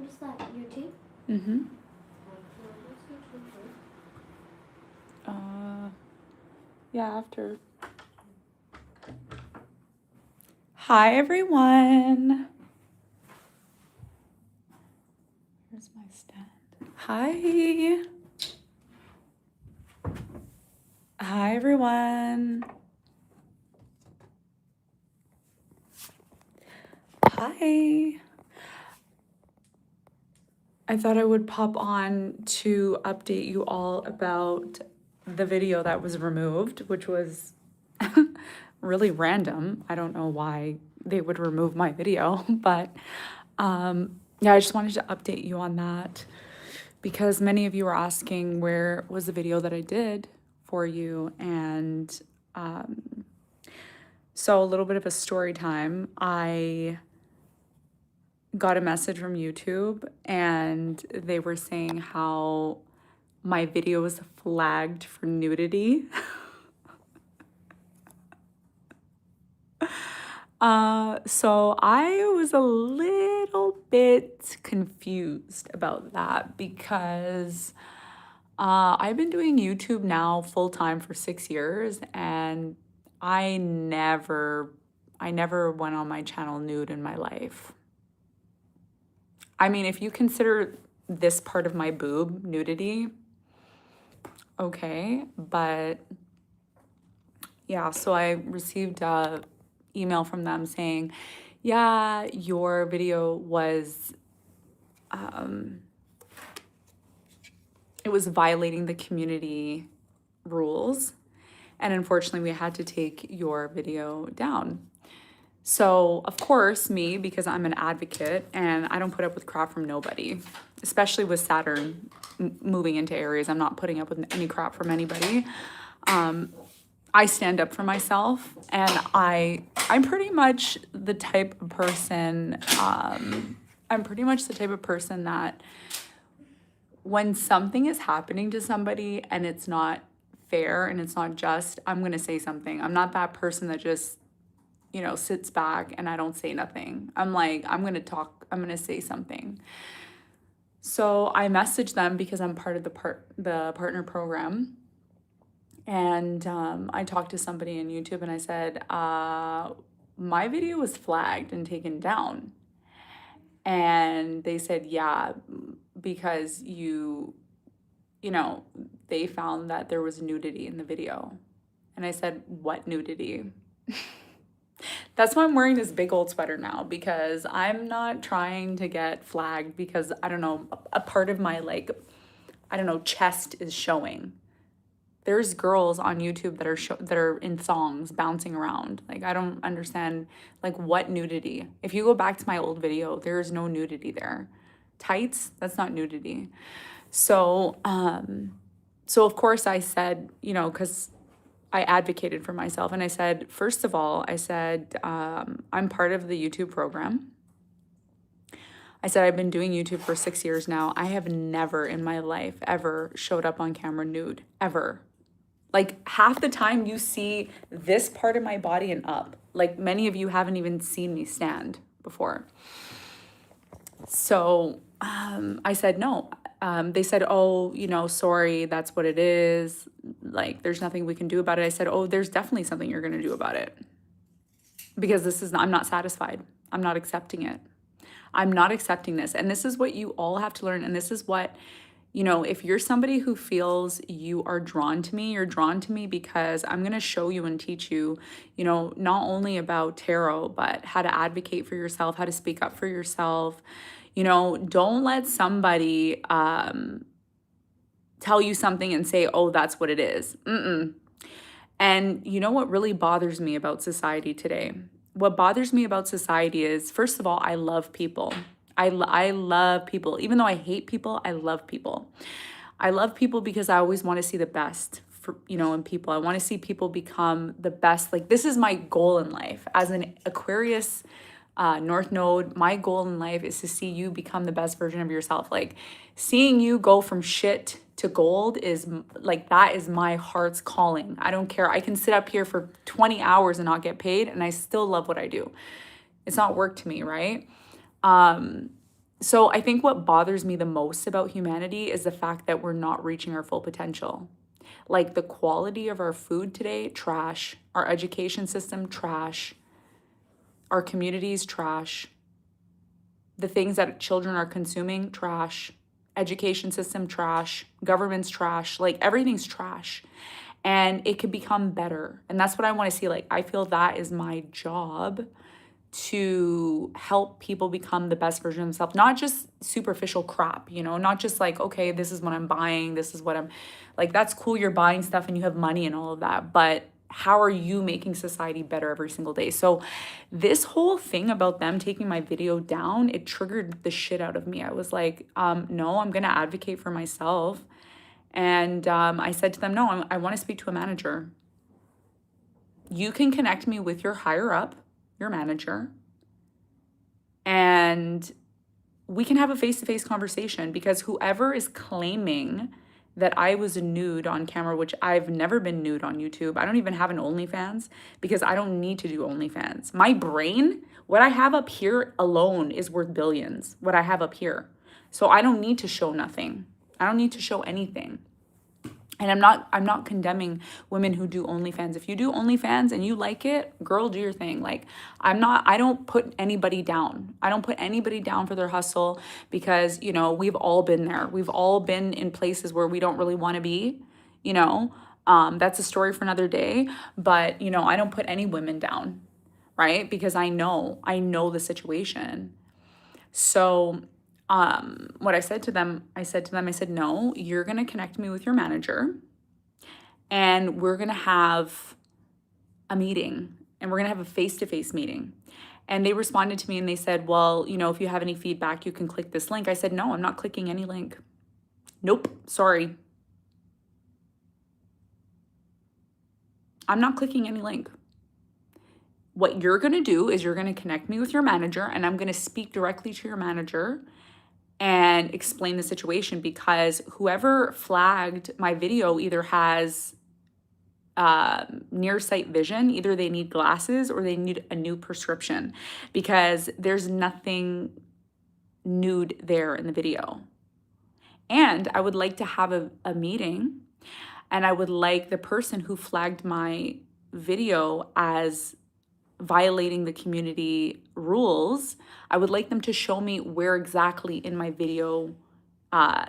What's that? Your tape? Mm-hmm. Yeah, after. Hi, everyone. Where's my stand? Hi. Hi, everyone. Hi. I thought I would pop on to update you all about the video that was removed, which was really random. I don't know why they would remove my video, but yeah, I just wanted to update you on that because many of you were asking where was the video that I did for you. And so a little bit of a story time. I got a message from YouTube and they were saying how my video was flagged for nudity. So I was a little bit confused about that because I've been doing YouTube now full time for 6 years, and I never went on my channel nude in my life. I mean, if you consider this part of my boob nudity, okay, but yeah, so I received a email from them saying, yeah, your video was it was violating the community rules, and unfortunately we had to take your video down. So, of course, me, because I'm an advocate and I don't put up with crap from nobody, especially with Saturn moving into Aries, I'm not putting up with any crap from anybody. I stand up for myself, and I'm pretty much the type of person, that when something is happening to somebody and it's not fair and it's not just, I'm going to say something. I'm not that person that just, sits back and I don't say nothing. I'm like, I'm going to talk, I'm going to say something. So I messaged them because I'm part of the partner program. And I talked to somebody on YouTube and I said, my video was flagged and taken down. And they said, yeah, because they found that there was nudity in the video. And I said, what nudity? That's why I'm wearing this big old sweater now, because I'm not trying to get flagged because, I don't know, a part of my, chest is showing. There's girls on YouTube that are in thongs bouncing around. Like, I don't understand, what nudity? If you go back to my old video, there is no nudity there. Tights, that's not nudity. So of course I said, because I advocated for myself, and I said, first of all, I'm part of the YouTube program. I said, I've been doing YouTube for 6 years now. I have never in my life ever showed up on camera nude, ever. Like, half the time you see this part of my body and up. Like, many of you haven't even seen me stand before. So I said, no. They said, oh, sorry, that's what it is. Like, there's nothing we can do about it. I said, oh, there's definitely something you're going to do about it. Because I'm not satisfied. I'm not accepting it. I'm not accepting this. And this is what you all have to learn. And this is what, if you're somebody who feels you are drawn to me, you're drawn to me because I'm going to show you and teach you, not only about tarot, but how to advocate for yourself, how to speak up for yourself. Don't let somebody tell you something and say, oh, that's what it is. And you know what really bothers me about society today? What bothers me about society is, first of all, I love people. I love people. Even though I hate people, I love people. I love people because I always want to see the best for, in people. I want to see people become the best. Like, this is my goal in life. As an Aquarius North Node, my goal in life is to see you become the best version of yourself. Like, seeing you go from shit to gold is that is my heart's calling. I don't care. I can sit up here for 20 hours and not get paid, and I still love what I do. It's not work to me, right? So I think what bothers me the most about humanity is the fact that we're not reaching our full potential. Like the quality of our food today, trash. Our education system, trash. Our communities, trash. The things that children are consuming, trash. Education system, trash. Government's trash. Like everything's trash. And it could become better. And that's what I want to see. Like, I feel that is my job, to help people become the best version of themselves, not just superficial crap, not just like, okay, this is what I'm buying, this is what I'm like, that's cool, you're buying stuff and you have money and all of that, but how are you making society better every single day? So this whole thing about them taking my video down, it triggered the shit out of me. I was like, no, I'm gonna advocate for myself. And I said to them, no, I want to speak to a manager. You can connect me with your higher up, your manager, and we can have a face-to-face conversation, because whoever is claiming that I was nude on camera, which I've never been nude on YouTube. I don't even have an OnlyFans because I don't need to do OnlyFans. My brain, what I have up here alone is worth billions, what I have up here. So I don't need to show nothing. I don't need to show anything. And I'm not condemning women who do OnlyFans. If you do OnlyFans and you like it, girl, do your thing. Like, I don't put anybody down. I don't put anybody down for their hustle, because, we've all been there. We've all been in places where we don't really want to be, that's a story for another day. But, I don't put any women down, right? Because I know the situation. So what I said to them, I said, no, you're going to connect me with your manager, and we're going to have a meeting, and we're going to have a face-to-face meeting. And they responded to me and they said, well, if you have any feedback, you can click this link. I said, no, I'm not clicking any link. Nope, sorry. I'm not clicking any link. What you're going to do is you're going to connect me with your manager, and I'm going to speak directly to your manager and explain the situation, because whoever flagged my video either has nearsight vision, either they need glasses or they need a new prescription, because there's nothing nude there in the video. And I would like to have a meeting, and I would like the person who flagged my video as violating the community rules, I would like them to show me where exactly in my video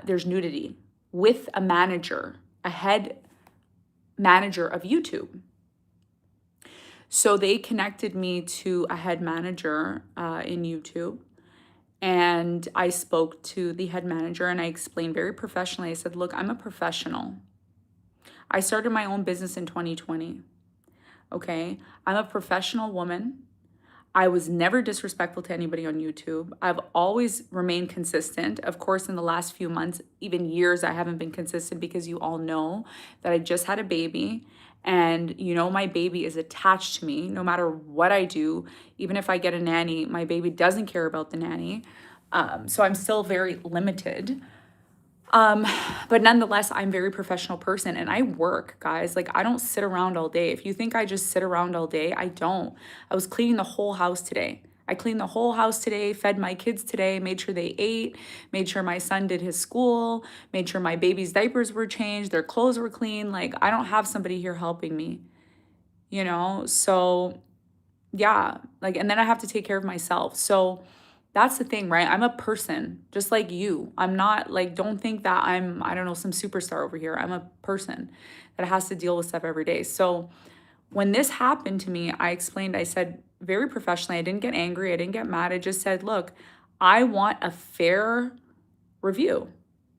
there's nudity, with a manager, a head manager of YouTube. So they connected me to a head manager in YouTube, and I spoke to the head manager, and I explained very professionally. I said, look, I'm a professional. I started my own business in 2020. Okay, I'm a professional woman. I was never disrespectful to anybody on YouTube. I've always remained consistent. Of course, in the last few months, even years, I haven't been consistent, because you all know that I just had a baby, and my baby is attached to me no matter what I do. Even if I get a nanny, my baby doesn't care about the nanny. So I'm still very limited. But nonetheless, I'm a very professional person, and I work, guys. Like, I don't sit around all day. If you think I just sit around all day, I don't. I was cleaning the whole house today. I cleaned the whole house today, fed my kids today, made sure they ate, made sure my son did his school, made sure my baby's diapers were changed, their clothes were clean. Like, I don't have somebody here helping me, So, yeah, like, and then I have to take care of myself. So that's the thing, right? I'm a person just like you. I'm not like, don't think that I'm, I don't know, some superstar over here. I'm a person that has to deal with stuff every day. So when this happened to me, I explained, I said very professionally, I didn't get angry, I didn't get mad. I just said, look, I want a fair review.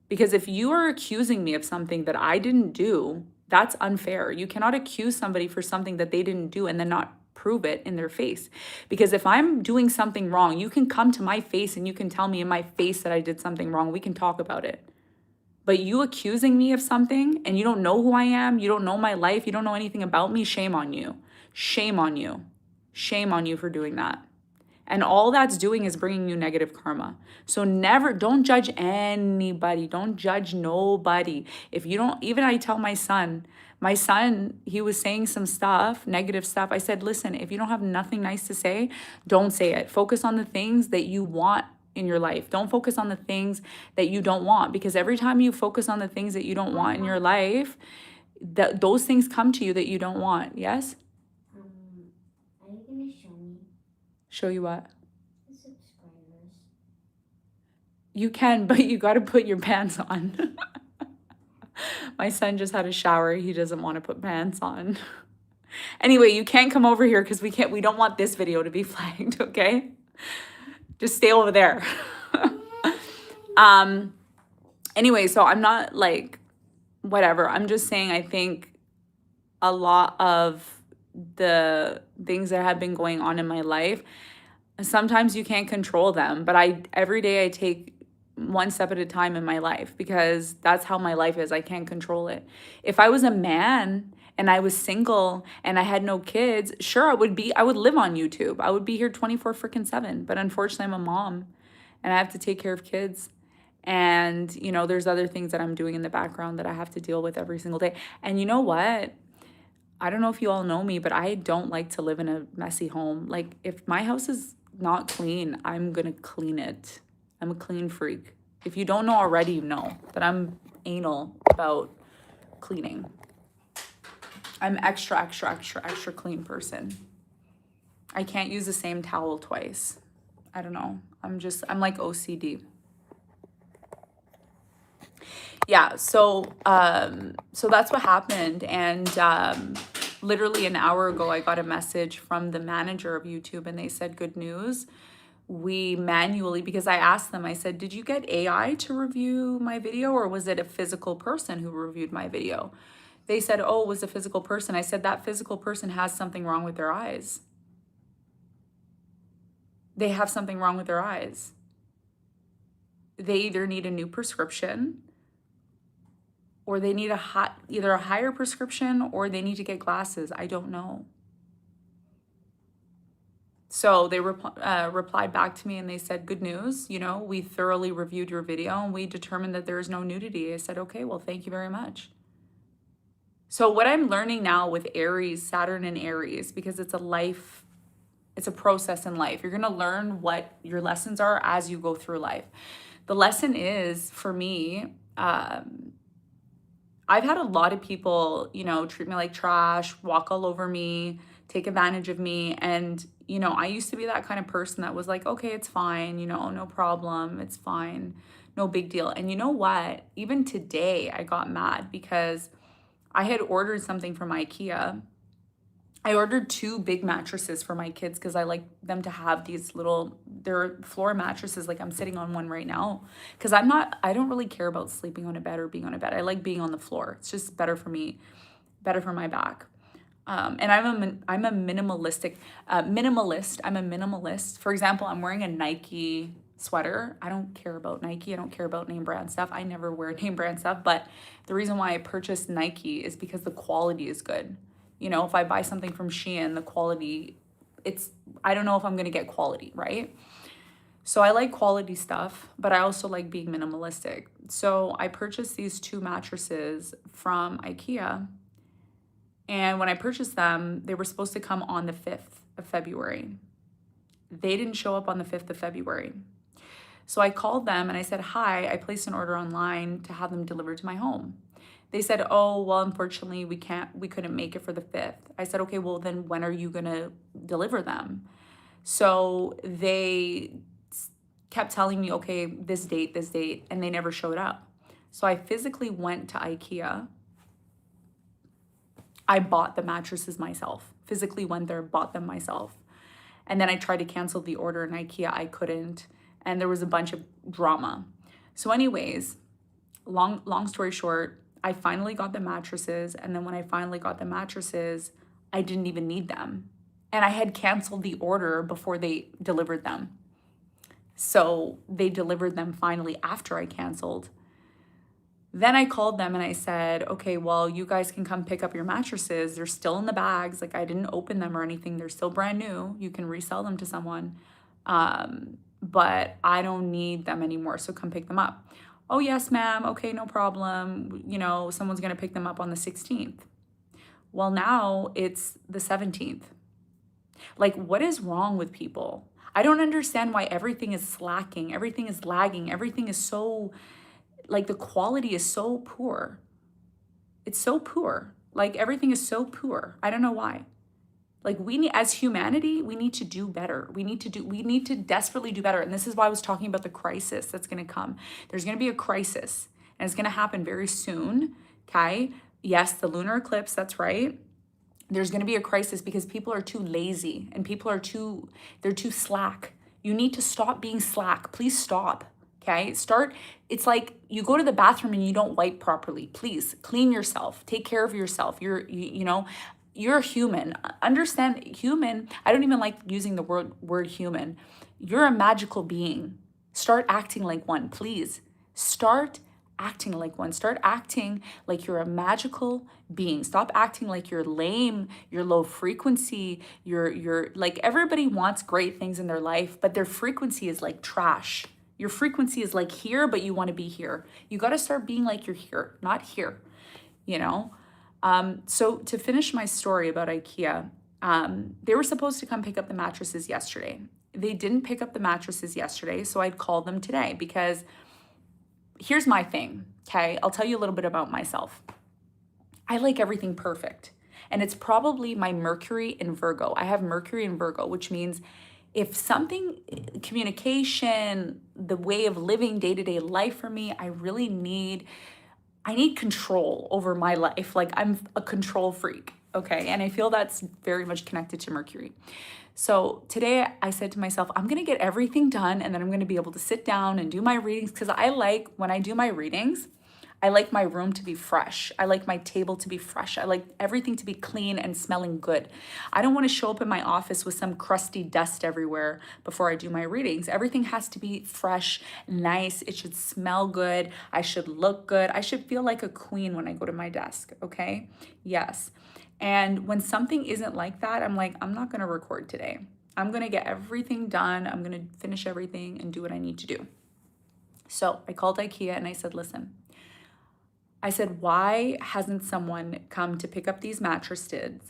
Because if you are accusing me of something that I didn't do, that's unfair. You cannot accuse somebody for something that they didn't do and then not prove it in their face. Because if I'm doing something wrong, you can come to my face and you can tell me in my face that I did something wrong. We can talk about it. But you accusing me of something and you don't know who I am, you don't know my life, you don't know anything about me, shame on you. Shame on you. Shame on you for doing that. And all that's doing is bringing you negative karma. So don't judge anybody. Don't judge nobody. If you don't, even I tell my son, he was saying some stuff, negative stuff. I said, listen, if you don't have nothing nice to say, don't say it. Focus on the things that you want in your life. Don't focus on the things that you don't want, because every time you focus on the things that you don't want in your life, those things come to you that you don't want. Yes? Are you gonna show me Show you what? the subscribers? You can, but you got to put your pants on. My son just had a shower. He doesn't want to put pants on. Anyway, you can't come over here because we don't want this video to be flagged, okay? Just stay over there. Anyway, so I'm not like, whatever. I'm just saying I think a lot of the things that have been going on in my life, sometimes you can't control them, but every day I take one step at a time in my life, because that's how my life is. I can't control it. If I was a man and I was single and I had no kids, sure, I would live on YouTube. I would be here 24 freaking 7. But unfortunately, I'm a mom and I have to take care of kids. And, there's other things that I'm doing in the background that I have to deal with every single day. And you know what? I don't know if you all know me, but I don't like to live in a messy home. Like, if my house is not clean, I'm gonna clean it. I'm a clean freak. If you don't know already, you know that I'm anal about cleaning. I'm extra, extra, extra, extra clean person. I can't use the same towel twice. I don't know. I'm like OCD. Yeah, so that's what happened. And literally an hour ago, I got a message from the manager of YouTube, and they said, good news. We manually, because I asked them, I said, did you get AI to review my video, or was it a physical person who reviewed my video? They said, oh, it was a physical person. I said, that physical person has something wrong with their eyes. They have something wrong with their eyes. They either need a new prescription, or they need either a higher prescription, or they need to get glasses. I don't know. So they replied back to me and they said, good news, we thoroughly reviewed your video and we determined that there is no nudity. I said, okay, well, thank you very much. So what I'm learning now with Aries, Saturn and Aries, because it's a process in life. You're going to learn what your lessons are as you go through life. The lesson is, for me, I've had a lot of people, treat me like trash, walk all over me, take advantage of me. And, I used to be that kind of person that was like, okay, it's fine, no problem, it's fine, no big deal. And you know what? Even today, I got mad because I had ordered something from IKEA. I ordered 2 big mattresses for my kids because I like them to have these they're floor mattresses. Like, I'm sitting on one right now because I don't really care about sleeping on a bed or being on a bed. I like being on the floor. It's just better for me, better for my back. And I'm a minimalist. I'm a minimalist. For example, I'm wearing a Nike sweater. I don't care about Nike. I don't care about name brand stuff. I never wear name brand stuff. But the reason why I purchased Nike is because the quality is good. If I buy something from Shein, the quality, I don't know if I'm going to get quality, right? So I like quality stuff, but I also like being minimalistic. So I purchased these 2 mattresses from IKEA. And when I purchased them, they were supposed to come on the 5th of February. They didn't show up on the 5th of February. So I called them and I said, hi, I placed an order online to have them delivered to my home. They said, oh, well, unfortunately, we couldn't make it for the 5th. I said, okay, well, then when are you going to deliver them? So they kept telling me, okay, this date, and they never showed up. So I physically went to IKEA. I bought the mattresses myself, physically went there, bought them myself. And then I tried to cancel the order in IKEA. I couldn't. And there was a bunch of drama. So anyways, long story short, I finally got the mattresses. And then when I finally got the mattresses, I didn't even need them. And I had canceled the order before they delivered them. So they delivered them finally after I canceled. Then I called them and I said, okay, well, you guys can come pick up your mattresses. They're still in the bags. Like, I didn't open them or anything. They're still brand new. You can resell them to someone. But I don't need them anymore. So come pick them up. Oh, yes, ma'am. Okay, no problem. Someone's going to pick them up on the 16th. Well, now it's the 17th. Like, what is wrong with people? I don't understand why everything is slacking, everything is lagging, everything is so, like the quality is so poor. It's so poor. Like everything is so poor. I don't know why. Like we need, as humanity, we need to do better. We need to desperately do better. And this is why I was talking about the crisis that's going to come. There's going to be a crisis and it's going to happen very soon. Okay. Yes, the lunar eclipse, that's right. There's going to be a crisis because people are too lazy and they're too slack. You need to stop being slack. Please stop. Okay. It's like you go to the bathroom and you don't wipe properly. Please clean yourself. Take care of yourself. You're a human. Understand human. I don't even like using the word human. You're a magical being. Start acting like one, please. Start acting like one. Start acting like you're a magical being. Stop acting like you're lame, you're low frequency, you're like everybody wants great things in their life, but their frequency is like trash. Your frequency is like here, but you want to be here. You got to start being like you're here, not here, you know? So to finish my story about IKEA, they were supposed to come pick up the mattresses yesterday. They didn't pick up the mattresses yesterday, so I'd call them today because here's my thing, okay? I'll tell you a little bit about myself. I like everything perfect, and it's probably my Mercury in Virgo. I have Mercury in Virgo, which means if something, communication, the way of living day-to-day life for me, I need control over my life. Like I'm a control freak, okay? And I feel that's very much connected to Mercury. So today I said to myself, I'm gonna get everything done and then I'm gonna be able to sit down and do my readings because when I do my readings, I like my room to be fresh. I like my table to be fresh. I like everything to be clean and smelling good. I don't want to show up in my office with some crusty dust everywhere before I do my readings. Everything has to be fresh, nice. It should smell good. I should look good. I should feel like a queen when I go to my desk, okay? Yes. And when something isn't like that, I'm like, I'm not going to record today. I'm going to get everything done. I'm going to finish everything and do what I need to do. So I called IKEA and I said, listen, why hasn't someone come to pick up these mattresses,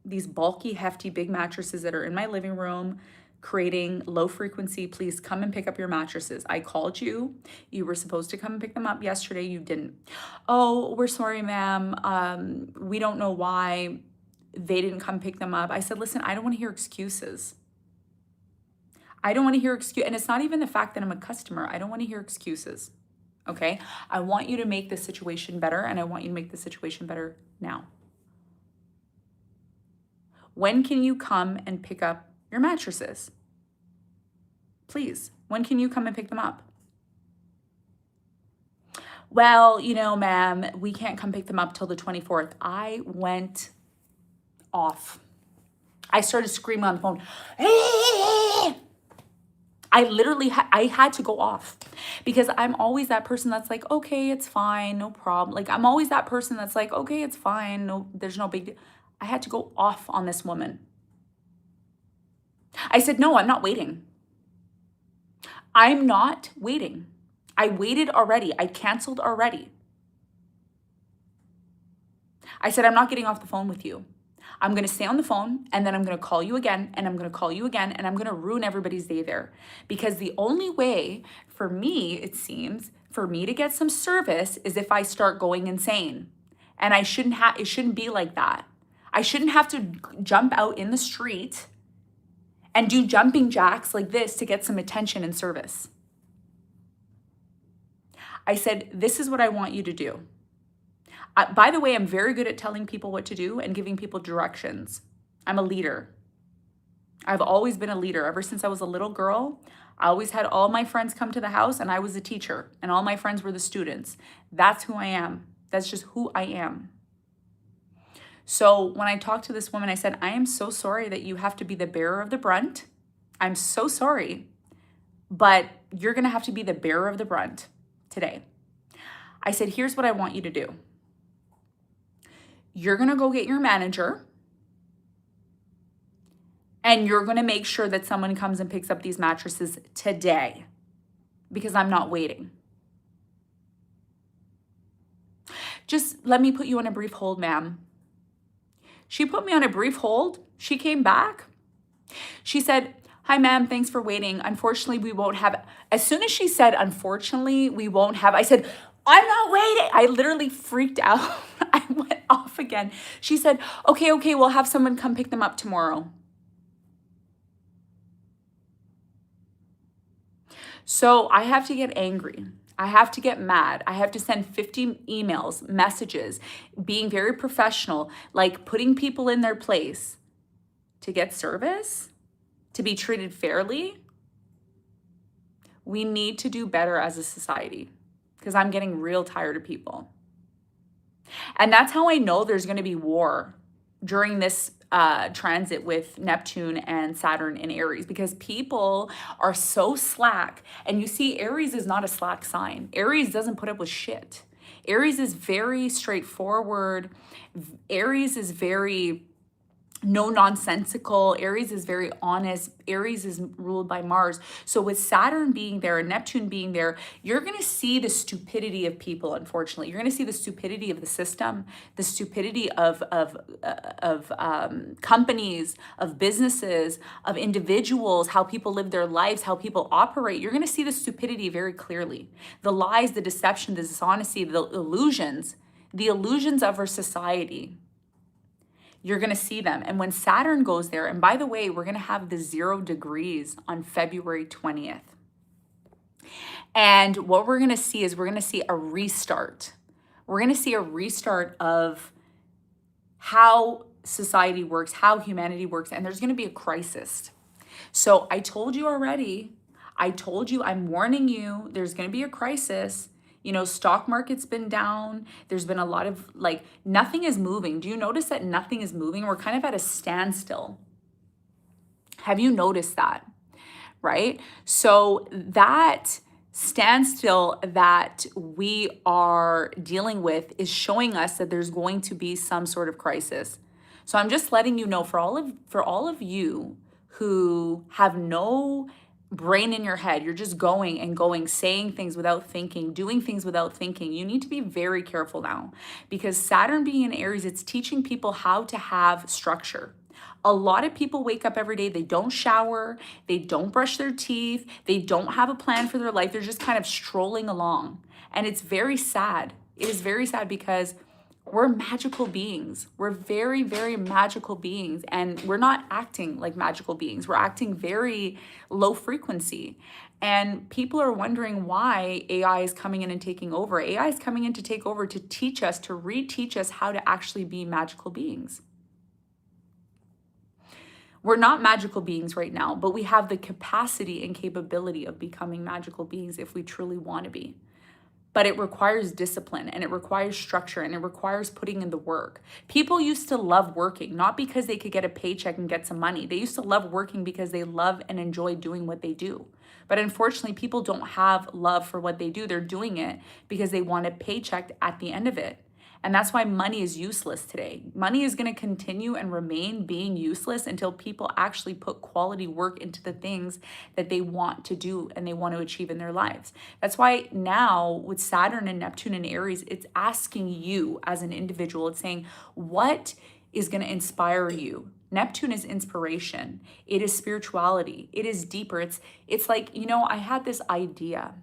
these bulky, hefty, big mattresses that are in my living room, creating low frequency? Please come and pick up your mattresses. I called you. You were supposed to come and pick them up yesterday. You didn't. Oh, we're sorry, ma'am. We don't know why they didn't come pick them up. I said, listen, I don't want to hear excuses. I don't want to hear excuses. And it's not even the fact that I'm a customer. I don't want to hear excuses. Okay, I want you to make the situation better, and I want you to make the situation better now. When can you come and pick up your mattresses? Please, when can you come and pick them up? Well, ma'am, we can't come pick them up till the 24th. I went off. I started screaming on the phone. I had to go off because I'm always that person that's like, okay, it's fine, no problem. Like I'm always that person that's like, okay, it's fine, no, there's no big deal. I had to go off on this woman. I said, no, I'm not waiting. I'm not waiting. I waited already. I canceled already. I said, I'm not getting off the phone with you. I'm going to stay on the phone and then I'm going to call you again and I'm going to call you again and I'm going to ruin everybody's day there. Because the only way for me, it seems, for me to get some service is if I start going insane. And it shouldn't be like that. I shouldn't have to jump out in the street and do jumping jacks like this to get some attention and service. I said, this is what I want you to do. By the way, I'm very good at telling people what to do and giving people directions. I'm a leader. I've always been a leader. Ever since I was a little girl, I always had all my friends come to the house and I was a teacher and all my friends were the students. That's who I am. That's just who I am. So when I talked to this woman, I said, I am so sorry that you have to be the bearer of the brunt. I'm so sorry, but you're going to have to be the bearer of the brunt today. I said, here's what I want you to do. You're going to go get your manager and you're going to make sure that someone comes and picks up these mattresses today because I'm not waiting. Just let me put you on a brief hold, ma'am. She put me on a brief hold. She came back. She said, "Hi, ma'am, thanks for waiting. Unfortunately, we won't have," as soon as she said, "Unfortunately, we won't have," I said, "I'm not waiting." I literally freaked out. I went off again. She said, okay, we'll have someone come pick them up tomorrow. So I have to get angry. I have to get mad. I have to send 50 emails, messages, being very professional, like putting people in their place to get service, to be treated fairly. We need to do better as a society because I'm getting real tired of people. And that's how I know there's going to be war during this transit with Neptune and Saturn in Aries, because people are so slack. And you see, Aries is not a slack sign. Aries doesn't put up with shit. Aries is very straightforward. Aries is very no nonsensical. Aries is very honest. Aries is ruled by Mars. So with Saturn being there and Neptune being there, you're going to see the stupidity of people, unfortunately. You're going to see the stupidity of the system, the stupidity of companies, of businesses, of individuals, how people live their lives, how people operate. You're going to see the stupidity very clearly. The lies, the deception, the dishonesty, the illusions of our society. You're going to see them. And when Saturn goes there, and by the way, we're going to have the 0 degrees on February 20th. And what we're going to see is we're going to see a restart. We're going to see a restart of how society works, how humanity works, and there's going to be a crisis. So I told you already, I'm warning you, there's going to be a crisis. You know, stock market's been down. There's been a lot of nothing is moving. Do you notice that nothing is moving? We're kind of at a standstill. Have you noticed that? Right? So that standstill that we are dealing with is showing us that there's going to be some sort of crisis. So I'm just letting you know, for all of you who have no brain in your head, you're just going and going, saying things without thinking, doing things without thinking. You need to be very careful now, because Saturn being in Aries, it's teaching people how to have structure. A lot of people wake up every day, they don't shower, they don't brush their teeth, they don't have a plan for their life. They're just kind of strolling along. And it's very sad. It is very sad because we're magical beings. We're very, very magical beings. And we're not acting like magical beings. We're acting very low frequency. And people are wondering why AI is coming in and taking over. AI is coming in to take over, to teach us, to reteach us how to actually be magical beings. We're not magical beings right now, but we have the capacity and capability of becoming magical beings if we truly want to be. But it requires discipline, and it requires structure, and it requires putting in the work. People used to love working, not because they could get a paycheck and get some money. They used to love working because they love and enjoy doing what they do. But unfortunately, people don't have love for what they do. They're doing it because they want a paycheck at the end of it. And that's why money is useless today. Money is going to continue and remain being useless until people actually put quality work into the things that they want to do and they want to achieve in their lives. That's why now with Saturn and Neptune and Aries, it's asking you as an individual, it's saying, what is going to inspire you? Neptune is inspiration. It is spirituality. It is deeper. It's like, I had this idea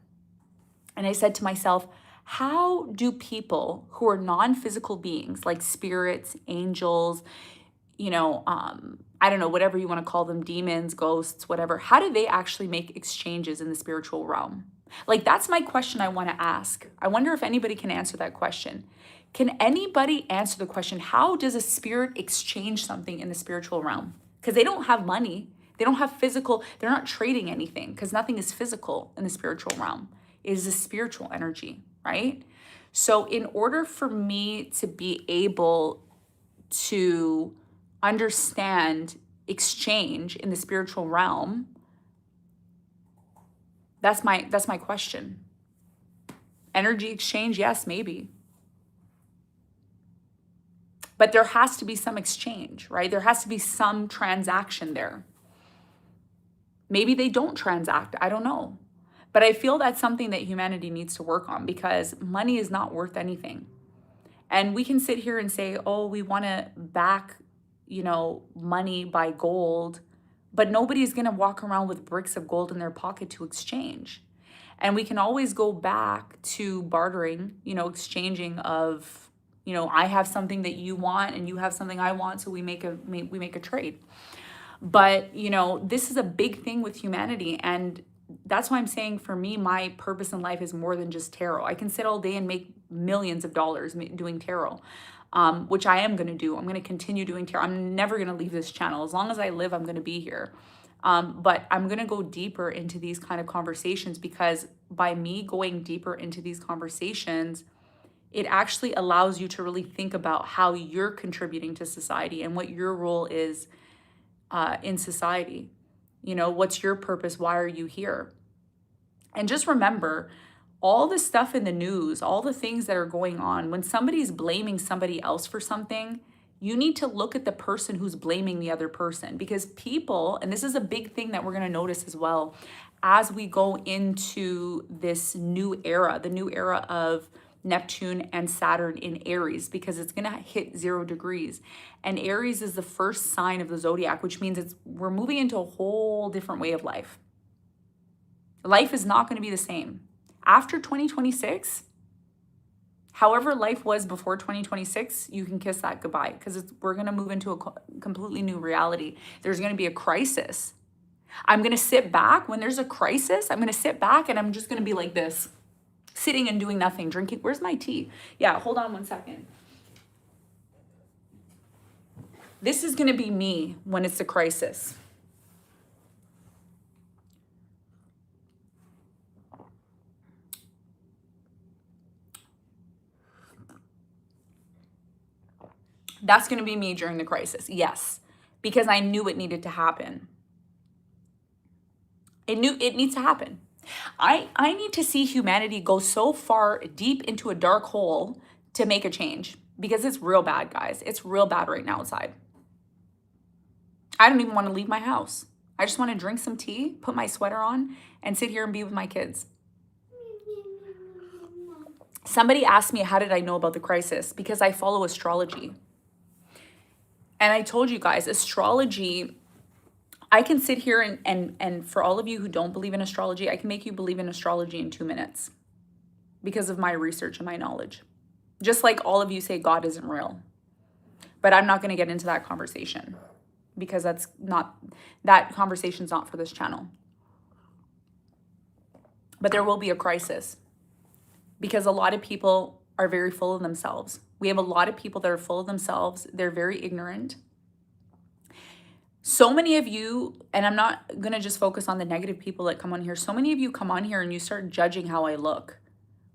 and I said to myself, how do people who are non-physical beings, like spirits, angels, I don't know, whatever you want to call them, demons, ghosts, whatever, how do they actually make exchanges in the spiritual realm? That's my question I want to ask. I wonder if anybody can answer that question. Can anybody answer the question, how does a spirit exchange something in the spiritual realm? Because they don't have money. They don't have physical, they're not trading anything because nothing is physical in the spiritual realm. It is a spiritual energy. Right? So in order for me to be able to understand exchange in the spiritual realm, that's my question. Energy exchange, yes, maybe. But there has to be some exchange, right? There has to be some transaction there. Maybe they don't transact, I don't know. But I feel that's something that humanity needs to work on, because money is not worth anything. And we can sit here and say, oh, we want to back, money by gold. but nobody's going to walk around with bricks of gold in their pocket to exchange. And we can always go back to bartering, exchanging of, I have something that you want and you have something I want, so we make a trade. But, this is a big thing with humanity. And that's why I'm saying, for me, my purpose in life is more than just tarot. I can sit all day and make millions of dollars doing tarot, which I am going to do. I'm going to continue doing tarot. I'm never going to leave this channel. As long as I live, I'm going to be here. But I'm going to go deeper into these kind of conversations, because by me going deeper into these conversations, it actually allows you to really think about how you're contributing to society and what your role is in society. What's your purpose? Why are you here? And just remember, all the stuff in the news, all the things that are going on, when somebody's blaming somebody else for something, you need to look at the person who's blaming the other person. Because people, and this is a big thing that we're going to notice as well, as we go into this new era, the new era of Neptune and Saturn in Aries, because it's going to hit 0 degrees. And Aries is the first sign of the zodiac, which means we're moving into a whole different way of life. Life is not going to be the same. After 2026, however life was before 2026, you can kiss that goodbye, because we're going to move into a completely new reality. There's going to be a crisis. I'm going to sit back. When there's a crisis, I'm going to sit back and I'm just going to be like this, sitting and doing nothing, drinking. Where's my tea? Yeah, hold on one second. This is going to be me when it's a crisis. That's going to be me during the crisis. Yes, because I knew it needed to happen. It needs to happen. I need to see humanity go so far deep into a dark hole to make a change, because it's real bad, guys. It's real bad right now outside. I don't even want to leave my house. I just want to drink some tea, put my sweater on, and sit here and be with my kids. Somebody asked me, how did I know about the crisis? Because I follow astrology. And I told you guys, astrology, I can sit here and for all of you who don't believe in astrology, I can make you believe in astrology in 2 minutes because of my research and my knowledge. Just like all of you say God isn't real. But I'm not going to get into that conversation, because that conversation's not for this channel. But there will be a crisis, because a lot of people are very full of themselves. We have a lot of people that are full of themselves. They're very ignorant. So many of you, and I'm not going to just focus on the negative people that come on here. So many of you come on here and you start judging how I look.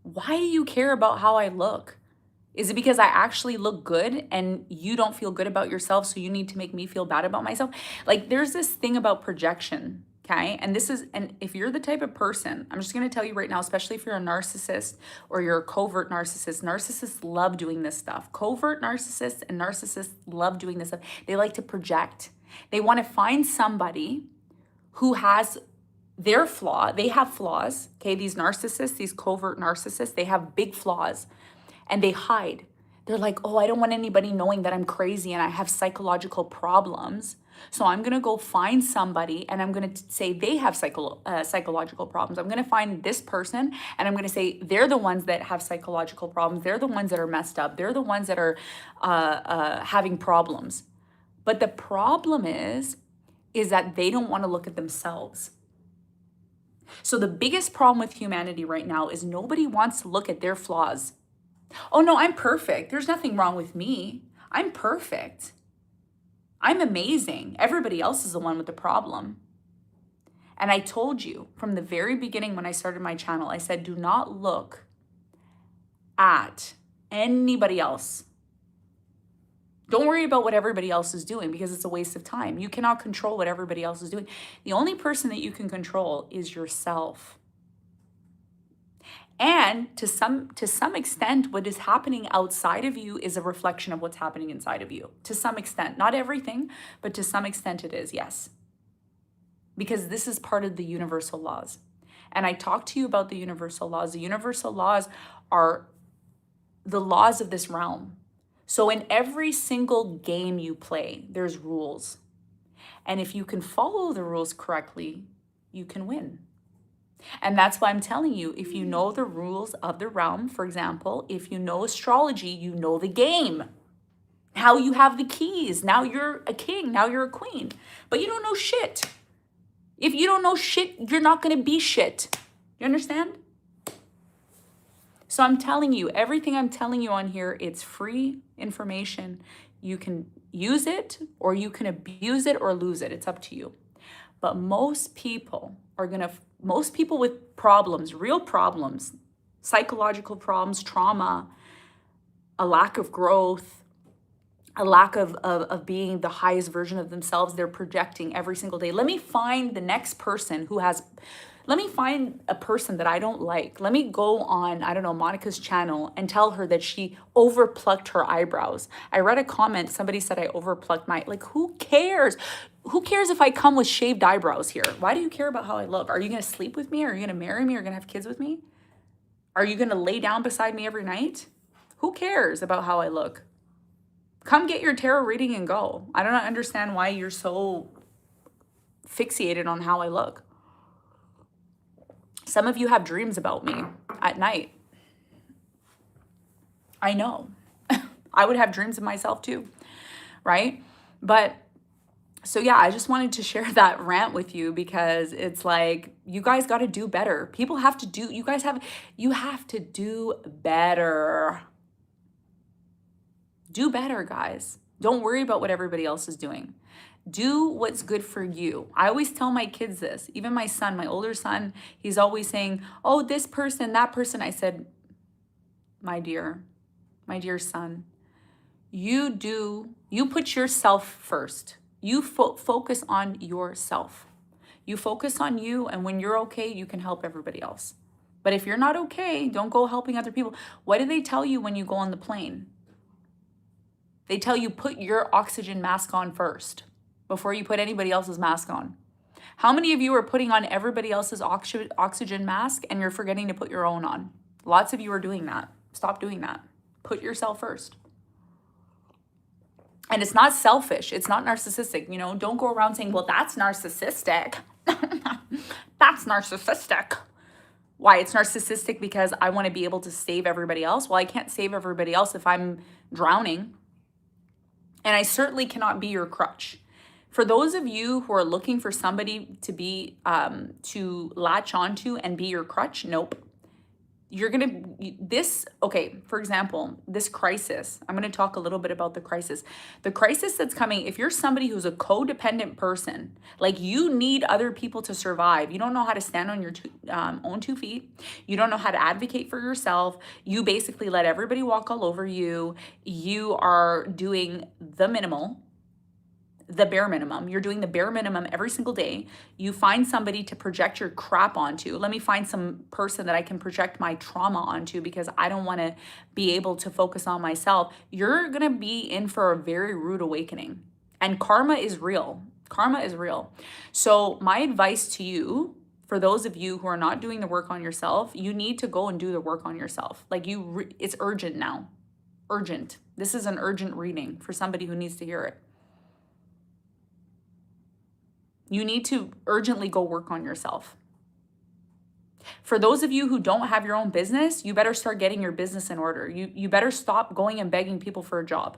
Why do you care about how I look? Is it because I actually look good and you don't feel good about yourself, so you need to make me feel bad about myself? Like, there's this thing about projection, okay? And if you're the type of person, I'm just going to tell you right now, especially if you're a narcissist or you're a covert narcissist, narcissists love doing this stuff. Covert narcissists and narcissists love doing this stuff. They like to project. They want to find somebody who has their flaw. They have flaws, okay? These narcissists, these covert narcissists, they have big flaws and they hide. They're like, oh, I don't want anybody knowing that I'm crazy and I have psychological problems. So I'm going to go find somebody and I'm going to say they have psychological problems. I'm going to find this person and I'm going to say they're the ones that have psychological problems. They're the ones that are messed up. They're the ones that are having problems. But the problem is that they don't want to look at themselves. So the biggest problem with humanity right now is nobody wants to look at their flaws. Oh no, I'm perfect. There's nothing wrong with me. I'm perfect. I'm amazing. Everybody else is the one with the problem. And I told you from the very beginning when I started my channel, I said, do not look at anybody else. Don't worry about what everybody else is doing, because it's a waste of time. You cannot control what everybody else is doing. The only person that you can control is yourself. And to some extent, what is happening outside of you is a reflection of what's happening inside of you. To some extent, not everything, but to some extent it is, yes. Because this is part of the universal laws. And I talked to you about the universal laws. The universal laws are the laws of this realm. So in every single game you play, there's rules. And if you can follow the rules correctly, you can win. And that's why I'm telling you, if you know the rules of the realm, for example, if you know astrology, you know the game. How you have the keys. Now you're a king, now you're a queen. But you don't know shit. If you don't know shit, you're not going to be shit. You understand? So I'm telling you, everything I'm telling you on here, it's free information. You can use it or you can abuse it or lose it. It's up to you. But most people with problems, real problems, psychological problems, trauma, a lack of growth, a lack of being the highest version of themselves, they're projecting every single day. Let me find the next person let me find a person that I don't like. Let me go on, I don't know, Monica's channel and tell her that she overplucked her eyebrows. I read a comment, somebody said I overplucked like, who cares? Who cares if I come with shaved eyebrows here? Why do you care about how I look? Are you gonna sleep with me? Are you gonna marry me? Are you gonna have kids with me? Are you gonna lay down beside me every night? Who cares about how I look? Come get your tarot reading and go. I don't understand why you're so fixated on how I look. Some of you have dreams about me at night. I know. I would have dreams of myself too, right? But so yeah, I just wanted to share that rant with you because it's like, you guys got to do better. You have to do better. Do better, guys. Don't worry about what everybody else is doing. Do what's good for you. I always tell my kids this, even my son, my older son, he's always saying, oh, this person, that person. I said, my dear son, you put yourself first. You focus on yourself. You focus on you, and when you're okay, you can help everybody else. But if you're not okay, don't go helping other people. What do they tell you when you go on the plane? They tell you put your oxygen mask on first before you put anybody else's mask on. How many of you are putting on everybody else's oxygen mask and you're forgetting to put your own on? Lots of you are doing that. Stop doing that. Put yourself first. And it's not selfish. It's not narcissistic. Don't go around saying, well, that's narcissistic. That's narcissistic. Why? It's narcissistic because I want to be able to save everybody else. Well, I can't save everybody else if I'm drowning. And I certainly cannot be your crutch. For those of you who are looking for somebody to be, to latch onto and be your crutch, nope. For example, this crisis, I'm going to talk a little bit about the crisis. The crisis that's coming, if you're somebody who's a codependent person, like you need other people to survive, you don't know how to stand on your own 2 feet, you don't know how to advocate for yourself, you basically let everybody walk all over you, you are doing the bare minimum. You're doing the bare minimum every single day. You find somebody to project your crap onto. Let me find some person that I can project my trauma onto because I don't want to be able to focus on myself. You're going to be in for a very rude awakening. And karma is real. Karma is real. So my advice to you, for those of you who are not doing the work on yourself, you need to go and do the work on yourself. Like it's urgent now. Urgent. This is an urgent reading for somebody who needs to hear it. You need to urgently go work on yourself. For those of you who don't have your own business, you better start getting your business in order. You better stop going and begging people for a job.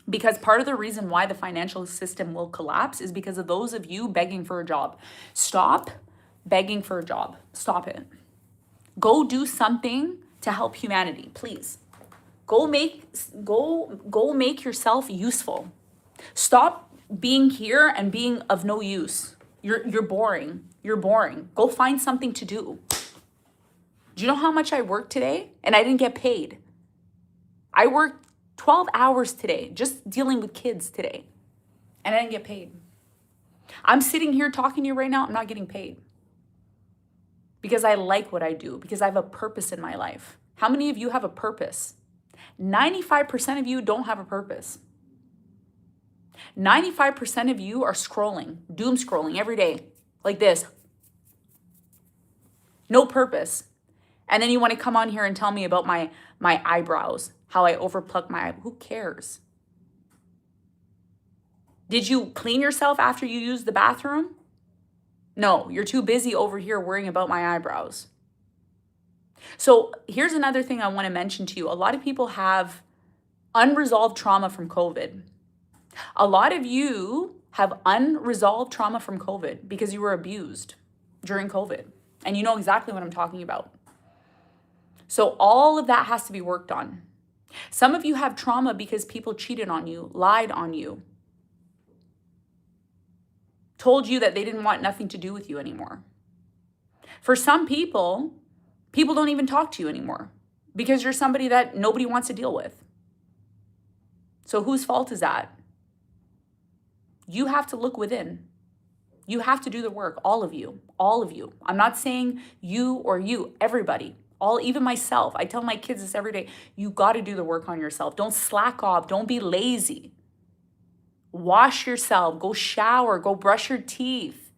Because part of the reason why the financial system will collapse is because of those of you begging for a job. Stop begging for a job. Stop it. Go do something to help humanity, please. Go make yourself useful. Stop being here and being of no use. You're boring. You're boring. Go find something to do. Do you know how much I worked today? And I didn't get paid. I worked 12 hours today just dealing with kids today. And I didn't get paid. I'm sitting here talking to you right now. I'm not getting paid. Because I like what I do. Because I have a purpose in my life. How many of you have a purpose? 95% of you don't have a purpose. 95% of you are scrolling, doom scrolling every day, like this. No purpose. And then you want to come on here and tell me about my eyebrows, how I overpluck my eye. Who cares? Did you clean yourself after you used the bathroom? No, you're too busy over here worrying about my eyebrows. So here's another thing I want to mention to you. A lot of people have unresolved trauma from COVID. A lot of you have unresolved trauma from COVID because you were abused during COVID. And you know exactly what I'm talking about. So all of that has to be worked on. Some of you have trauma because people cheated on you, lied on you, told you that they didn't want nothing to do with you anymore. For some people, people don't even talk to you anymore because you're somebody that nobody wants to deal with. So whose fault is that? You have to look within. You have to do the work, all of you, all of you. I'm not saying you or you, everybody, even myself. I tell my kids this every day. You got to do the work on yourself. Don't slack off. Don't be lazy. Wash yourself. Go shower. Go brush your teeth.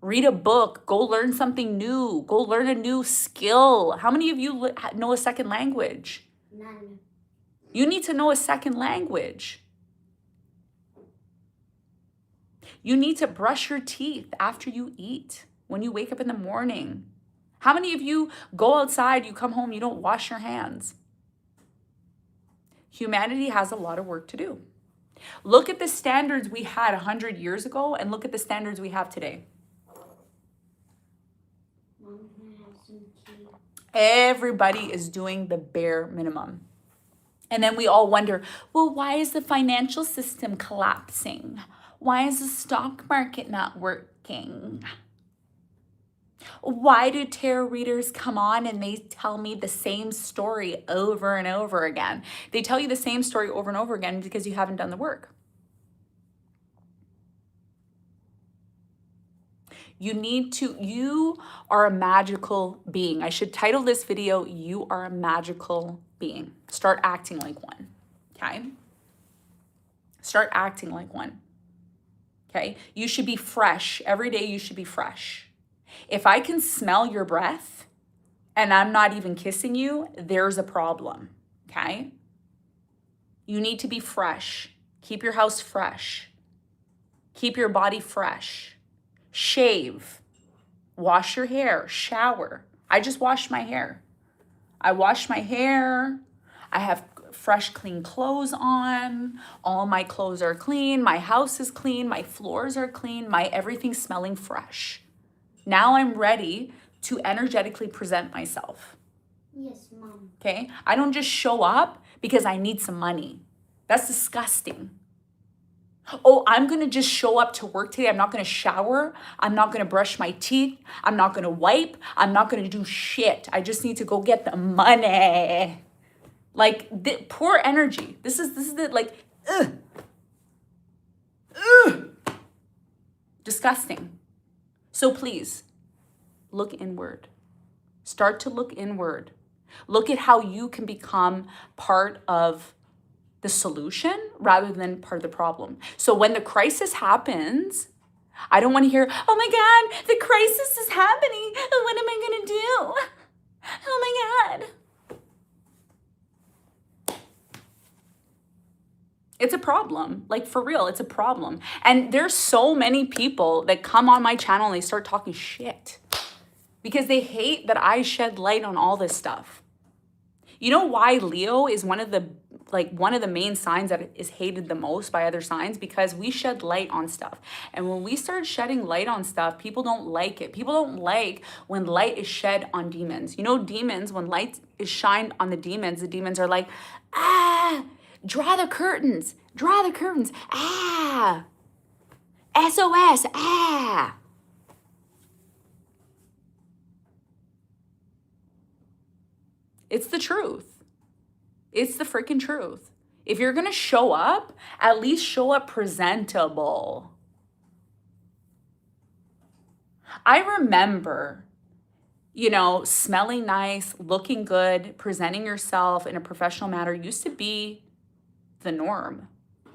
Read a book. Go learn something new. Go learn a new skill. How many of you know a second language? None. You need to know a second language. You need to brush your teeth after you eat, when you wake up in the morning. How many of you go outside, you come home, you don't wash your hands? Humanity has a lot of work to do. Look at the standards we had 100 years ago and look at the standards we have today. Mom, can I have some tea? Everybody is doing the bare minimum. And then we all wonder, well, why is the financial system collapsing? Why is the stock market not working? Why do tarot readers come on and they tell me the same story over and over again? They tell you the same story over and over again because you haven't done the work. You are a magical being. I should title this video, You Are a Magical Being. Start acting like one, okay? Start acting like one, okay? You should be fresh. Every day you should be fresh. If I can smell your breath and I'm not even kissing you, there's a problem, okay? You need to be fresh. Keep your house fresh. Keep your body fresh. Shave. Wash your hair. Shower. I just washed my hair. I wash my hair. I have fresh, clean clothes on. All my clothes are clean. My house is clean. My floors are clean. My everything's smelling fresh. Now I'm ready to energetically present myself. Yes, Mom. Okay? I don't just show up because I need some money. That's disgusting. Oh, I'm going to just show up to work today. I'm not going to shower. I'm not going to brush my teeth. I'm not going to wipe. I'm not going to do shit. I just need to go get the money. Like, poor energy. This is the, like, ugh. Disgusting. So please, look inward. Start to look inward. Look at how you can become part of the solution rather than part of the problem. So when the crisis happens, I don't want to hear, oh my God, the crisis is happening. What am I going to do? Oh my God. It's a problem. Like, for real, it's a problem. And there's so many people that come on my channel and they start talking shit because they hate that I shed light on all this stuff. You know why Leo is one of the main signs that is hated the most by other signs? Because we shed light on stuff. And when we start shedding light on stuff, people don't like it. People don't like when light is shed on demons. You know, demons, when light is shined on the demons are like, ah, draw the curtains, ah, SOS, ah. It's the truth. It's the freaking truth. If you're going to show up, at least show up presentable. I remember, smelling nice, looking good, presenting yourself in a professional manner used to be the norm.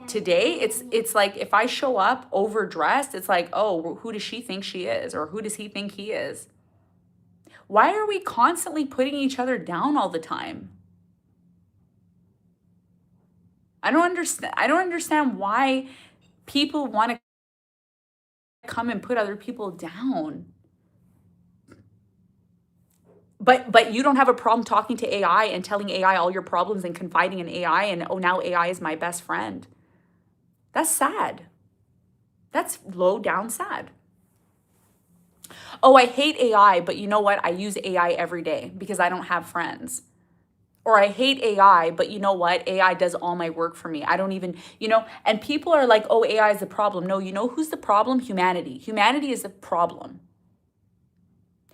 Today, it's like if I show up overdressed, it's like, oh, who does she think she is? Or who does he think he is? Why are we constantly putting each other down all the time? I don't understand why People want to come and put other people down. But you don't have a problem talking to AI and telling AI all your problems and confiding in AI and, oh, now AI is my best friend. That's sad. That's low down sad. Oh, I hate AI, but you know what? I use AI every day because I don't have friends. Or I hate AI, but you know what? AI does all my work for me. I don't even, and people are like, oh, AI is the problem. No, you know who's the problem? Humanity. Humanity is the problem.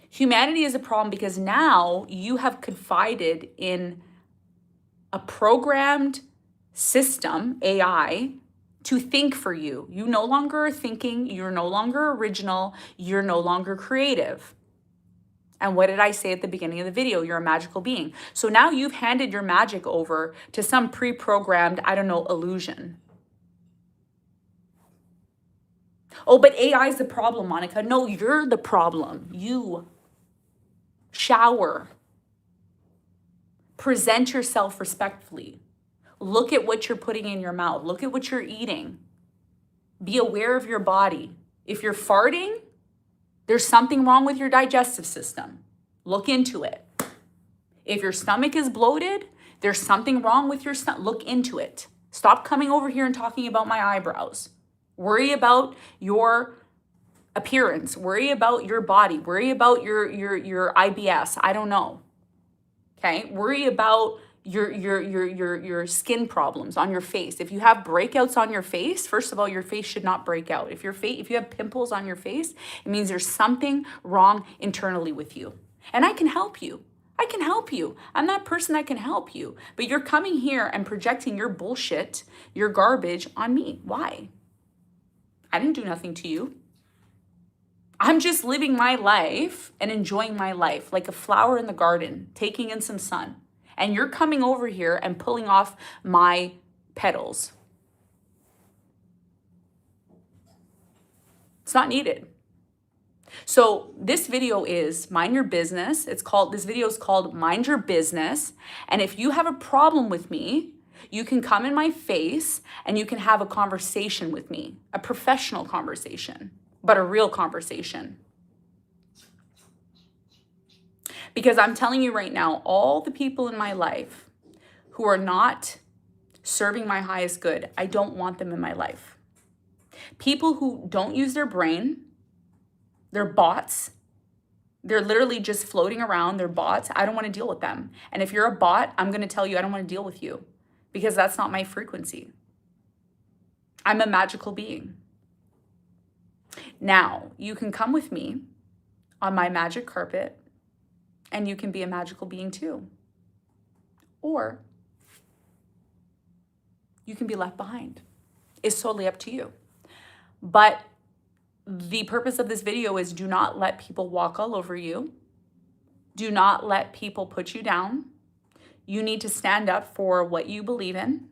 Humanity is a problem because now you have confided in a programmed system, AI, to think for you. You no longer are thinking, you're no longer original, you're no longer creative. And what did I say at the beginning of the video? You're a magical being. So now you've handed your magic over to some pre-programmed, I don't know, illusion. Oh, but AI is the problem, Monica. No, you're the problem. You. Shower. Present yourself respectfully. Look at what you're putting in your mouth. Look at what you're eating. Be aware of your body. If you're farting, there's something wrong with your digestive system. Look into it. If your stomach is bloated, there's something wrong with your stomach. Look into it. Stop coming over here and talking about my eyebrows. Worry about your appearance. Worry about your body. Worry about your IBS. I don't know. Okay? Worry about your skin problems on your face. If you have breakouts on your face, first of all, your face should not break out. If you have pimples on your face, it means there's something wrong internally with you. And I can help you. I can help you. I'm that person that can help you. But you're coming here and projecting your bullshit, your garbage on me. Why? I didn't do nothing to you. I'm just living my life and enjoying my life like a flower in the garden, taking in some sun. And you're coming over here and pulling off my petals. It's not needed. So this video is mind your business. This video is called Mind Your Business. And if you have a problem with me, you can come in my face and you can have a conversation with me, a professional conversation, but a real conversation. Because I'm telling you right now, all the people in my life who are not serving my highest good, I don't want them in my life. People who don't use their brain, they're bots. They're literally just floating around. They're bots. I don't want to deal with them. And if you're a bot, I'm going to tell you I don't want to deal with you because that's not my frequency. I'm a magical being. Now, you can come with me on my magic carpet and you can be a magical being too. Or you can be left behind. It's totally up to you. But the purpose of this video is do not let people walk all over you. Do not let people put you down. You need to stand up for what you believe in.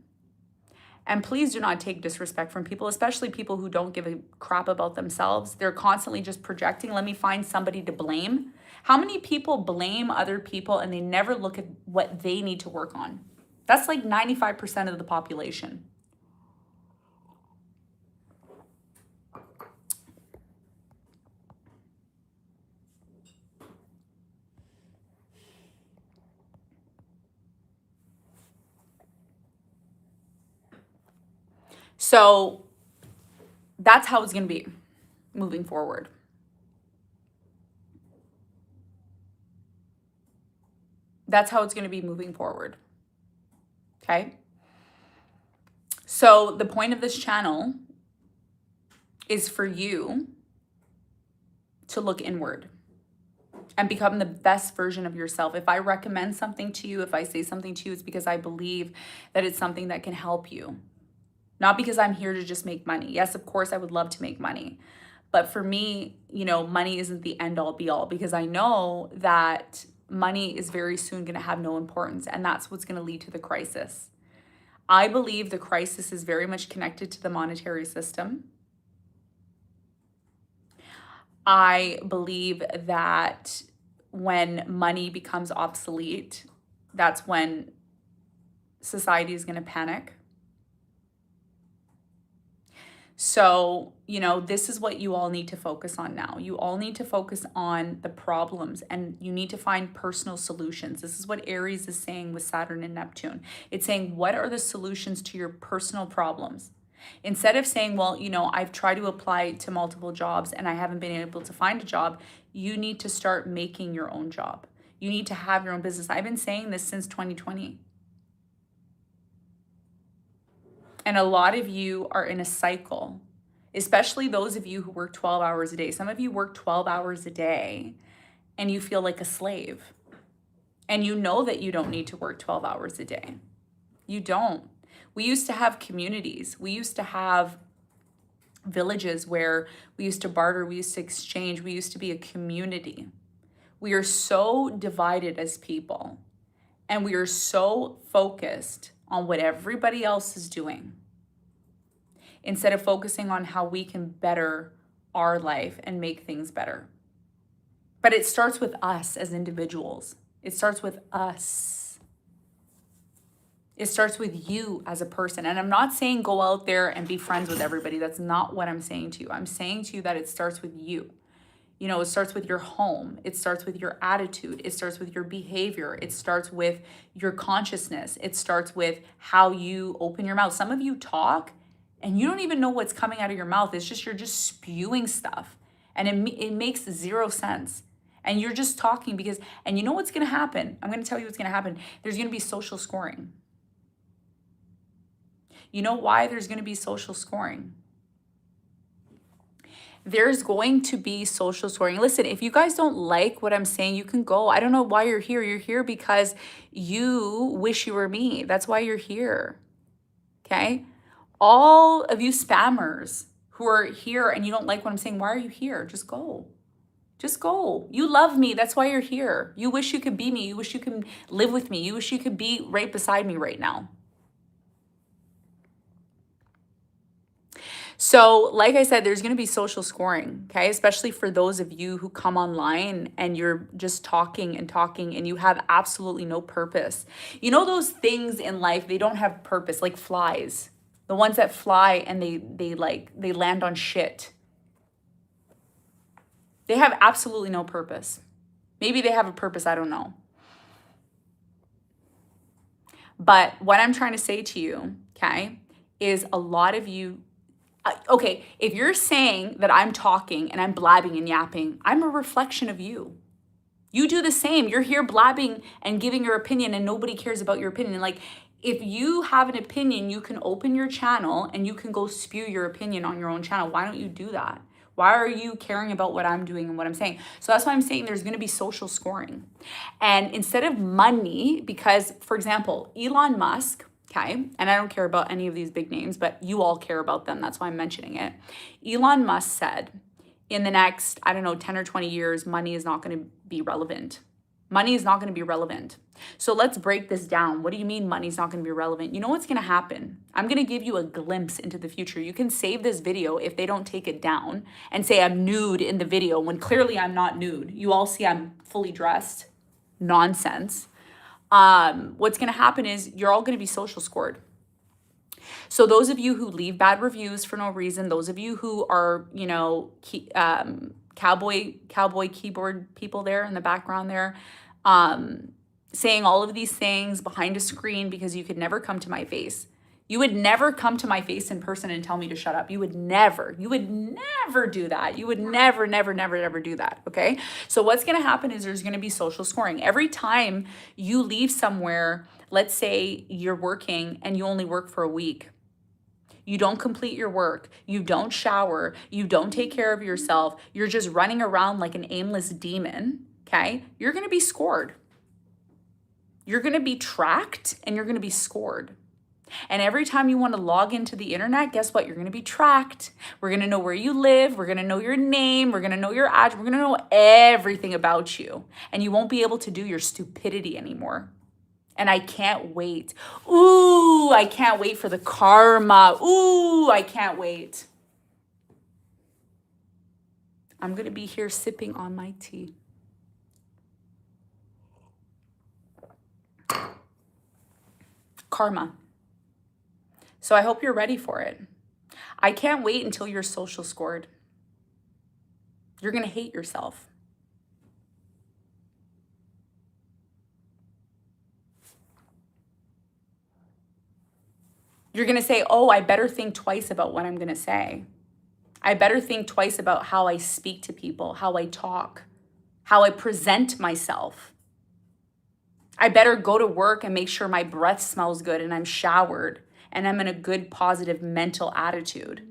And please do not take disrespect from people, especially people who don't give a crap about themselves. They're constantly just projecting. Let me find somebody to blame. How many people blame other people and they never look at what they need to work on? That's like 95% of the population. So that's how it's going to be moving forward. That's how it's going to be moving forward. Okay? So the point of this channel is for you to look inward and become the best version of yourself. If I recommend something to you, if I say something to you, it's because I believe that it's something that can help you. Not because I'm here to just make money. Yes, of course, I would love to make money. But for me, money isn't the end all be all because I know that money is very soon going to have no importance. And that's what's going to lead to the crisis. I believe the crisis is very much connected to the monetary system. I believe that when money becomes obsolete, that's when society is going to panic. So, this is what you all need to focus on now. You all need to focus on the problems and you need to find personal solutions. This is what Aries is saying with Saturn and Neptune. It's saying, what are the solutions to your personal problems? Instead of saying, well, I've tried to apply to multiple jobs and I haven't been able to find a job, you need to start making your own job. You need to have your own business. I've been saying this since 2020. And a lot of you are in a cycle, especially those of you who work 12 hours a day. Some of you work 12 hours a day and you feel like a slave. And you know that you don't need to work 12 hours a day. You don't. We used to have communities. We used to have villages where we used to barter, we used to exchange, we used to be a community. We are so divided as people, and we are so focused on what everybody else is doing instead of focusing on how we can better our life and make things better. But it starts with us as individuals. It starts with us. It starts with you as a person. And I'm not saying go out there and be friends with everybody. That's not what I'm saying to you. I'm saying to you that it starts with you. It starts with your home. It starts with your attitude. It starts with your behavior. It starts with your consciousness. It starts with how you open your mouth. Some of you talk and you don't even know what's coming out of your mouth. It's just, you're just spewing stuff and it makes zero sense. And you're just talking because, and you know what's going to happen? I'm going to tell you what's going to happen. There's going to be social scoring. You know why there's going to be social scoring? There's going to be social scoring. Listen, if you guys don't like what I'm saying, you can go. I don't know why you're here. You're here because you wish you were me. That's why you're here. Okay? All of you spammers who are here and you don't like what I'm saying, why are you here? Just go. Just go. You love me. That's why you're here. You wish you could be me. You wish you could live with me. You wish you could be right beside me right now. So, like I said, there's going to be social scoring, okay? Especially for those of you who come online and you're just talking and you have absolutely no purpose. You know those things in life, they don't have purpose, like flies. The ones that fly and they land on shit. They have absolutely no purpose. Maybe they have a purpose, I don't know. But what I'm trying to say to you, okay, is a lot of you, okay, if you're saying that I'm talking and I'm blabbing and yapping, I'm a reflection of you. You do the same. You're here blabbing and giving your opinion and nobody cares about your opinion. Like, if you have an opinion, you can open your channel and you can go spew your opinion on your own channel. Why don't you do that? Why are you caring about what I'm doing and what I'm saying? So that's why I'm saying there's going to be social scoring. And instead of money, because, for example, Elon Musk, okay, and I don't care about any of these big names, but you all care about them. That's why I'm mentioning it. Elon Musk said in the next, 10 or 20 years, money is not going to be relevant. Money is not going to be relevant. So let's break this down. What do you mean money's not going to be relevant? You know what's going to happen? I'm going to give you a glimpse into the future. You can save this video if they don't take it down and say I'm nude in the video when clearly I'm not nude. You all see I'm fully dressed. Nonsense. What's going to happen is you're all going to be social scored. So those of you who leave bad reviews for no reason, those of you who are, cowboy keyboard people there in the background there, saying all of these things behind a screen because you could never come to my face. You would never come to my face in person and tell me to shut up. You would never do that. You would never do that, okay? So what's gonna happen is there's gonna be social scoring. Every time you leave somewhere, let's say you're working and you only work for a week, you don't complete your work, you don't shower, you don't take care of yourself, you're just running around like an aimless demon, okay? You're gonna be scored. You're gonna be tracked and you're gonna be scored. And every time you want to log into the internet, guess what? You're going to be tracked. We're going to know where you live. We're going to know your name. We're going to know your address. We're going to know everything about you. And you won't be able to do your stupidity anymore. And I can't wait. Ooh, I can't wait for the karma. Ooh, I can't wait. I'm going to be here sipping on my tea. Karma. So I hope you're ready for it. I can't wait until you're social scored. You're going to hate yourself. You're going to say, oh, I better think twice about what I'm going to say. I better think twice about how I speak to people, how I talk, how I present myself. I better go to work and make sure my breath smells good and I'm showered and I'm in a good, positive mental attitude.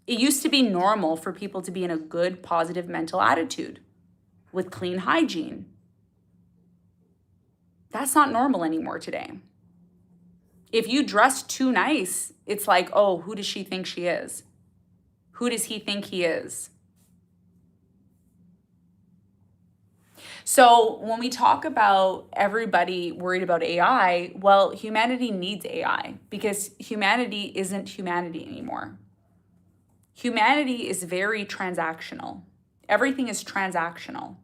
It used to be normal for people to be in a good, positive mental attitude with clean hygiene. That's not normal anymore today. If you dress too nice, it's like, oh, who does she think she is? Who does he think he is? So when we talk about everybody worried about AI, well, humanity needs AI because humanity isn't humanity anymore. Humanity is very transactional. Everything is transactional.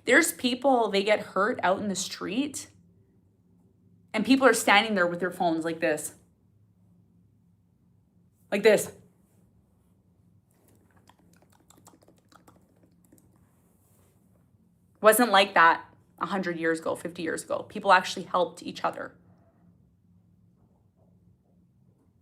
There's people, they get hurt out in the street and people are standing there with their phones like this. Like this. Wasn't like that 100 years ago, 50 years ago. People actually helped each other.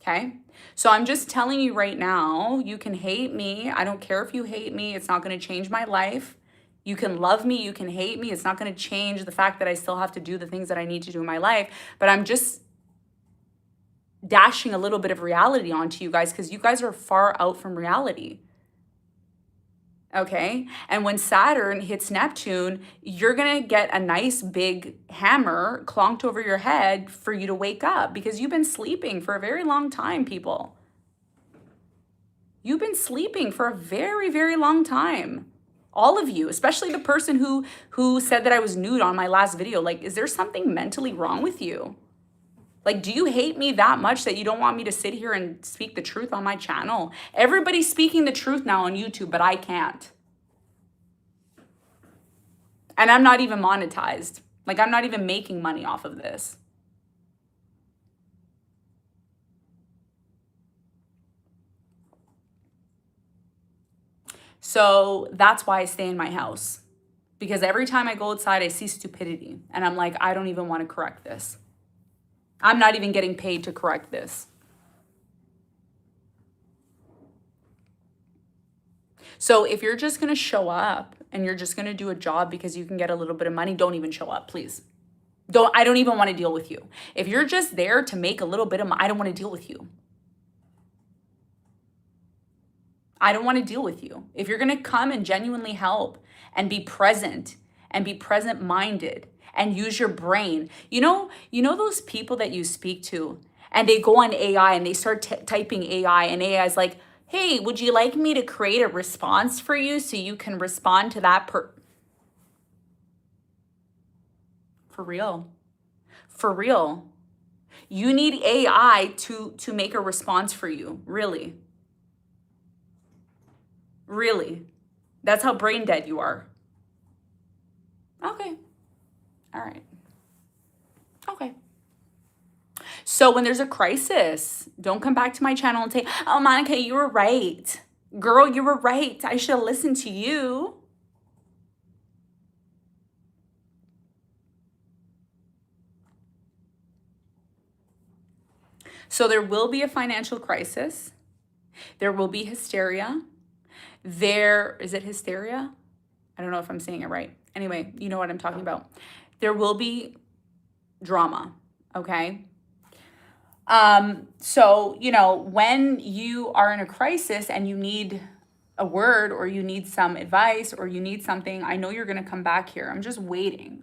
Okay? So I'm just telling you right now, you can hate me. I don't care if you hate me. It's not going to change my life. You can love me. You can hate me. It's not going to change the fact that I still have to do the things that I need to do in my life. But I'm just dashing a little bit of reality onto you guys because you guys are far out from reality. Okay? And when Saturn hits Neptune, you're going to get a nice big hammer clonked over your head for you to wake up because you've been sleeping for a very long time, people. You've been sleeping for a very, very long time. All of you, especially the person who said that I was nude on my last video. Like, is there something mentally wrong with you? Like, do you hate me that much that you don't want me to sit here and speak the truth on my channel? Everybody's speaking the truth now on YouTube, but I can't. And I'm not even monetized. Like, I'm not even making money off of this. So that's why I stay in my house. Because every time I go outside, I see stupidity. And I'm like, I don't even want to correct this. I'm not even getting paid to correct this. So if you're just going to show up and you're just going to do a job because you can get a little bit of money, don't even show up, please. I don't even want to deal with you. If you're just there to make a little bit of money, I don't want to deal with you. I don't want to deal with you. If you're going to come and genuinely help and be present and be present-minded and use your brain. You know those people that you speak to and they go on AI and they start typing AI and AI is like, hey, would you like me to create a response for you so you can respond to that For real. For real. You need AI to make a response for you. Really. Really. That's how brain dead you are. Okay. All right. Okay. So when there's a crisis, don't come back to my channel and say, oh, Monica, you were right. Girl, you were right. I should have listened to you. So there will be a financial crisis. There will be hysteria. Is it hysteria? I don't know if I'm saying it right. Anyway, you know what I'm talking about. There will be drama, okay? So, when you are in a crisis and you need a word or you need some advice or you need something, I know you're going to come back here. I'm just waiting.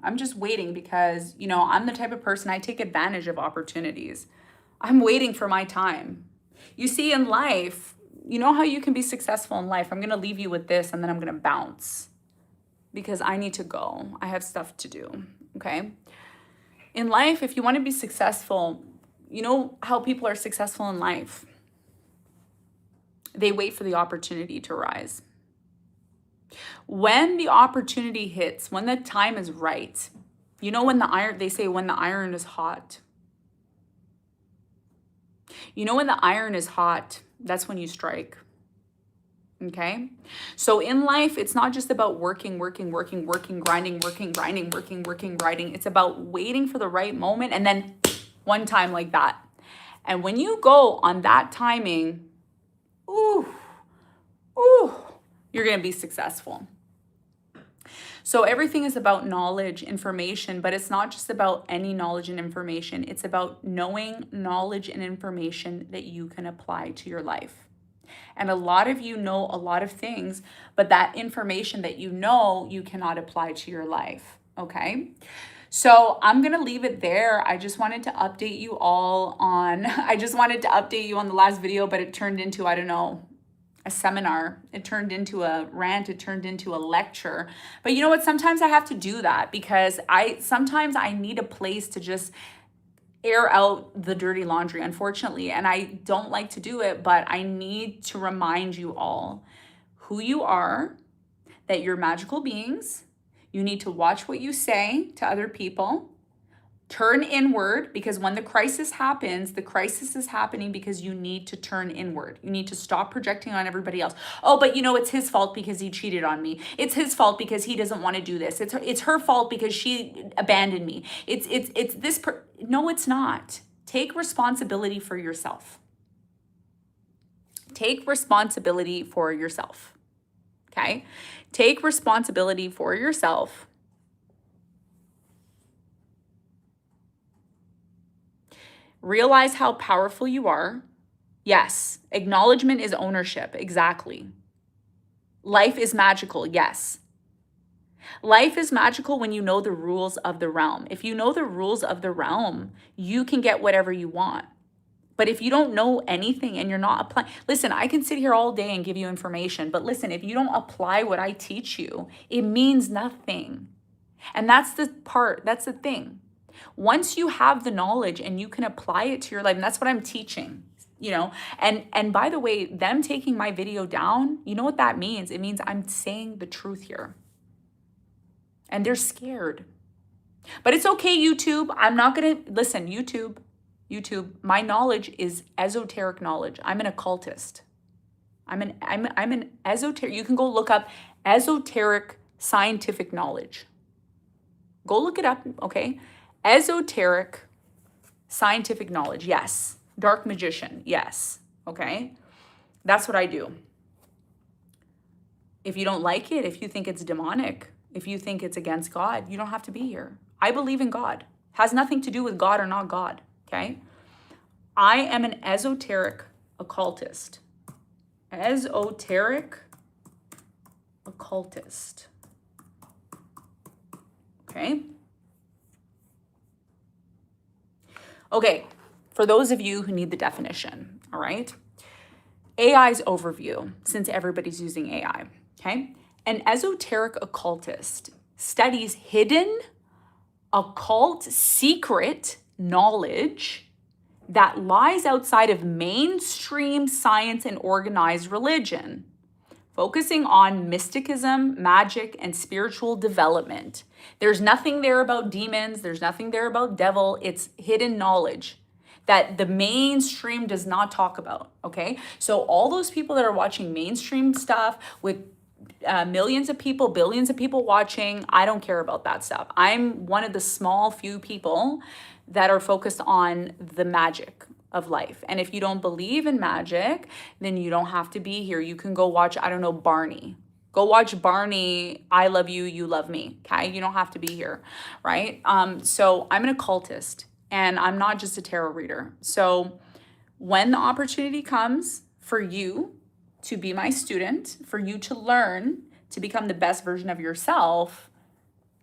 Because, I'm the type of person, I take advantage of opportunities. I'm waiting for my time. You see, in life, you know how you can be successful in life. I'm going to leave you with this and then I'm going to bounce because I need to go. I have stuff to do, okay? In life, if you want to be successful, you know how people are successful in life? They wait for the opportunity to rise. When the opportunity hits, when the time is right, when they say when the iron is hot. When the iron is hot, that's when you strike. Okay? So in life, it's not just about working, grinding. It's about waiting for the right moment and then one time like that. And when you go on that timing, ooh, you're going to be successful. So everything is about knowledge, information, but it's not just about any knowledge and information. It's about knowing knowledge and information that you can apply to your life. And a lot of you know a lot of things, but that information that you know, you cannot apply to your life, okay? So I'm going to leave it there. I just wanted to update you all on, the last video, but it turned into, I don't know, a seminar. It turned into a rant. It turned into a lecture. But you know what? Sometimes I have to do that because sometimes I need a place to just air out the dirty laundry, unfortunately. And I don't like to do it, but I need to remind you all who you are, that you're magical beings. You need to watch what you say to other people. Turn inward, because when the crisis happens, the crisis is happening because you need to turn inward. You need to stop projecting on everybody else. Oh, but you know, it's his fault because he cheated on me. It's his fault because he doesn't want to do this. It's her fault because she abandoned me. No, it's not. Take responsibility for yourself. Take responsibility for yourself. Okay? Take responsibility for yourself. Realize how powerful you are. Yes. Acknowledgement is ownership. Exactly. Life is magical. Yes. Life is magical when you know the rules of the realm. If you know the rules of the realm, you can get whatever you want. But if you don't know anything and you're not applying, listen, I can sit here all day and give you information, but listen, if you don't apply what I teach you, it means nothing. And that's the thing. Once you have the knowledge and you can apply it to your life, and that's what I'm teaching, you know, and by the way, them taking my video down, you know what that means? It means I'm saying the truth here. And they're scared. But it's okay, YouTube. I'm not going to, listen, YouTube, my knowledge is esoteric knowledge. I'm an occultist. I'm an esoteric, you can go look up esoteric scientific knowledge. Go look it up, okay? Esoteric scientific knowledge, yes. Dark magician, yes, okay? That's what I do. If you don't like it, if you think it's demonic, if you think it's against God, you don't have to be here. I believe in God. Has nothing to do with God or not God, okay? I am an esoteric occultist. Esoteric occultist, okay? Okay, for those of you who need the definition, all right? AI's overview, since everybody's using AI, okay? An esoteric occultist studies hidden, occult, secret knowledge that lies outside of mainstream science and organized religion, focusing on mysticism, magic, and spiritual development. There's nothing there about demons. There's nothing there about devil. It's hidden knowledge that the mainstream does not talk about, okay? So all those people that are watching mainstream stuff with millions of people, billions of people watching, I don't care about that stuff. I'm one of the small few people that are focused on the magic of life. And if you don't believe in magic, then you don't have to be here. You can go watch, I don't know, Barney. Go watch Barney, I love you, you love me, okay? You don't have to be here, right? So I'm an occultist and I'm not just a tarot reader. So when the opportunity comes for you to be my student, for you to learn to become the best version of yourself,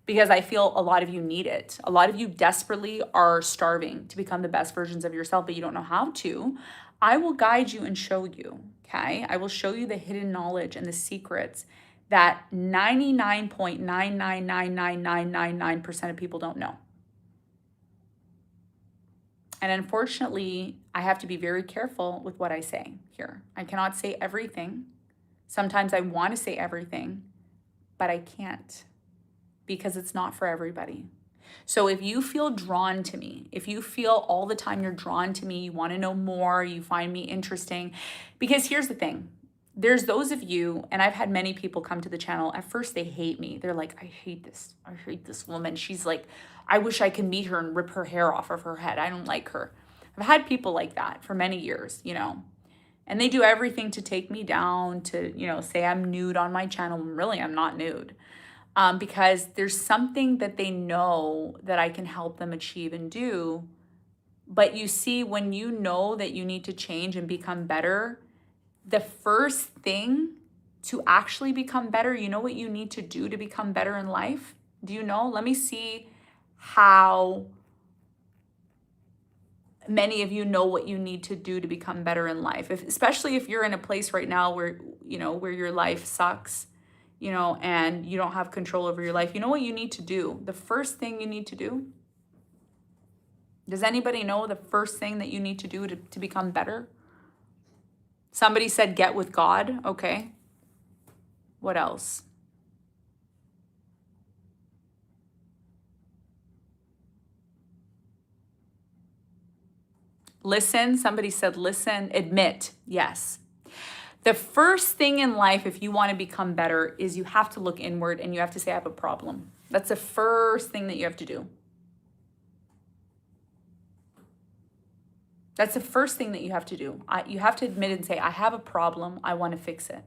because I feel a lot of you need it. A lot of you desperately are starving to become the best versions of yourself, but you don't know how to. I will guide you and show you, okay? I will show you the hidden knowledge and the secrets that 99.9999999% of people don't know. And unfortunately, I have to be very careful with what I say here. I cannot say everything. Sometimes I want to say everything, but I can't, because it's not for everybody. So if you feel drawn to me, if you feel all the time you're drawn to me, you want to know more, you find me interesting, because here's the thing. There's those of you, and I've had many people come to the channel. At first, they hate me. They're like, I hate this woman. She's like, I wish I could meet her and rip her hair off of her head. I don't like her. I've had people like that for many years, and they do everything to take me down, to, say I'm nude on my channel. Really, I'm not nude. Because there's something that they know that I can help them achieve and do. But you see, when you know that you need to change and become better, the first thing to actually become better, you know what you need to do to become better in life? Do you know? Let me see how many of you know what you need to do to become better in life. Especially if you're in a place right now where, where your life sucks, and you don't have control over your life. You know what you need to do? The first thing you need to do? Does anybody know the first thing that you need to do to become better? Somebody said get with God. Okay. What else? Listen. Somebody said listen. Admit. Yes. The first thing in life, if you want to become better, is you have to look inward and you have to say, I have a problem. That's the first thing that you have to do. That's the first thing that you have to do. You have to admit and say, I have a problem. I want to fix it.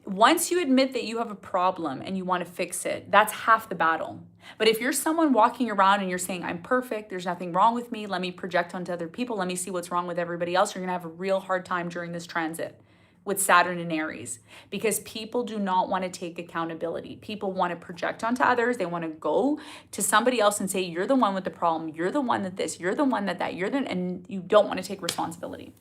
Once you admit that you have a problem and you want to fix it, that's half the battle. But if you're someone walking around and you're saying, I'm perfect, there's nothing wrong with me, let me project onto other people, let me see what's wrong with everybody else, you're going to have a real hard time during this transit with Saturn and Aries, because people do not want to take accountability. People want to project onto others. They want to go to somebody else and say, you're the one with the problem. You're the one that this, you're the one that, and you don't want to take responsibility.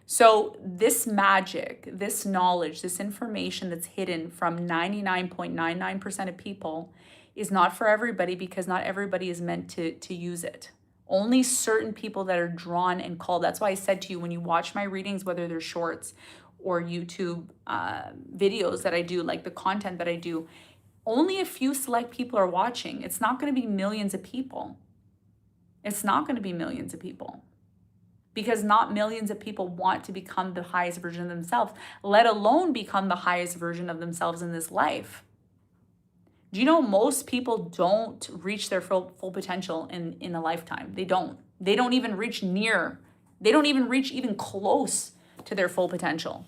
So this magic, this knowledge, this information that's hidden from 99.99% of people is not for everybody, because not everybody is meant to use it. Only certain people that are drawn and called. That's why I said to you, when you watch my readings, whether they're shorts or YouTube videos that I do, like the content that I do, only a few select people are watching. It's not going to be millions of people. It's not going to be millions of people. Because not millions of people want to become the highest version of themselves, let alone become the highest version of themselves in this life. Do you know most people don't reach their full potential in a lifetime? They don't. They don't even reach even close to their full potential.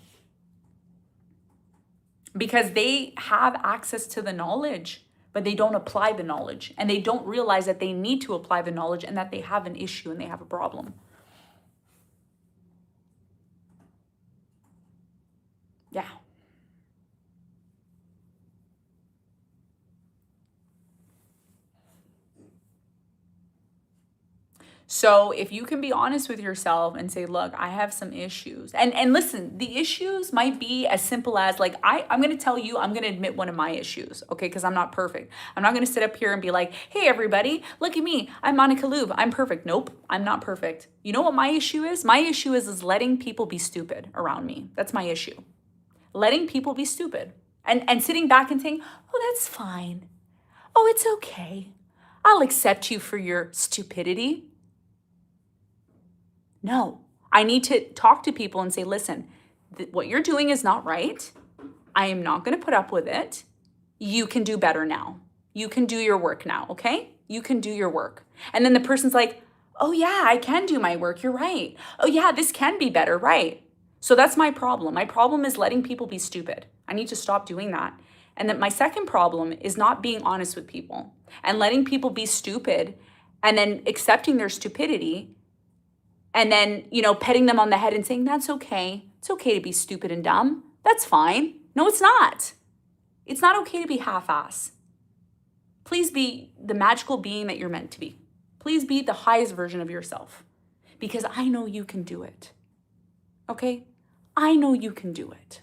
Because they have access to the knowledge, but they don't apply the knowledge. And they don't realize that they need to apply the knowledge and that they have an issue and they have a problem. Yeah. So if you can be honest with yourself and say, look, I have some issues. And listen, the issues might be as simple as like, I'm going to tell you, I'm going to admit one of my issues, okay? Because I'm not perfect. I'm not going to sit up here and be like, hey, everybody, look at me. I'm Monica Louvre. I'm perfect. Nope, I'm not perfect. You know what my issue is? My issue is letting people be stupid around me. That's my issue. Letting people be stupid and sitting back and saying, oh, that's fine. Oh, it's okay. I'll accept you for your stupidity. No, I need to talk to people and say, listen, what you're doing is not right. I am not going to put up with it. You can do better now. You can do your work now, okay? You can do your work. And then the person's like, oh yeah, I can do my work. You're right. Oh yeah, this can be better, right? So that's my problem. My problem is letting people be stupid. I need to stop doing that. And then my second problem is not being honest with people and letting people be stupid and then accepting their stupidity and then, petting them on the head and saying, that's okay. It's okay to be stupid and dumb. That's fine. No, it's not. It's not okay to be half-ass. Please be the magical being that you're meant to be. Please be the highest version of yourself, because I know you can do it. Okay? I know you can do it.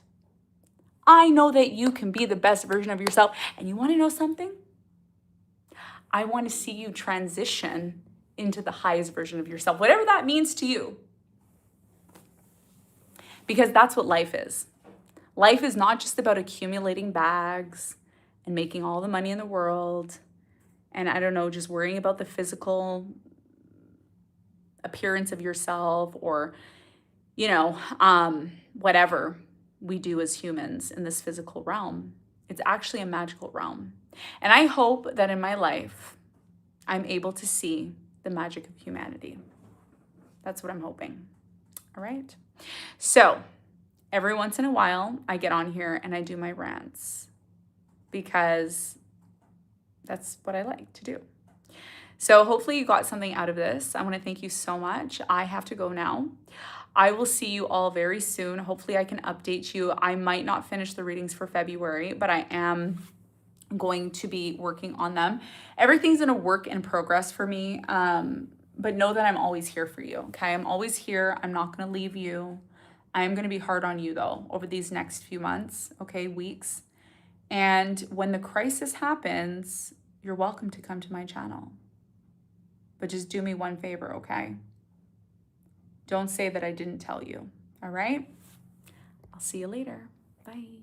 I know that you can be the best version of yourself. And you want to know something? I want to see you transition into the highest version of yourself, whatever that means to you. Because that's what life is. Life is not just about accumulating bags and making all the money in the world, and I don't know, just worrying about the physical appearance of yourself, or, you know, whatever we do as humans in this physical realm. It's actually a magical realm. And I hope that in my life, I'm able to see the magic of humanity. That's what I'm hoping. All right. So every once in a while, I get on here and I do my rants because that's what I like to do. So hopefully you got something out of this. I want to thank you so much. I have to go now. I will see you all very soon. Hopefully I can update you. I might not finish the readings for February, but I am going to be working on them. Everything's in a work in progress for me, but know that I'm always here for you, okay? I'm always here. I'm not going to leave you. I'm going to be hard on you, though, over these next few months, okay, weeks. And when the crisis happens, you're welcome to come to my channel. But just do me one favor, okay? Don't say that I didn't tell you, all right? I'll see you later. Bye.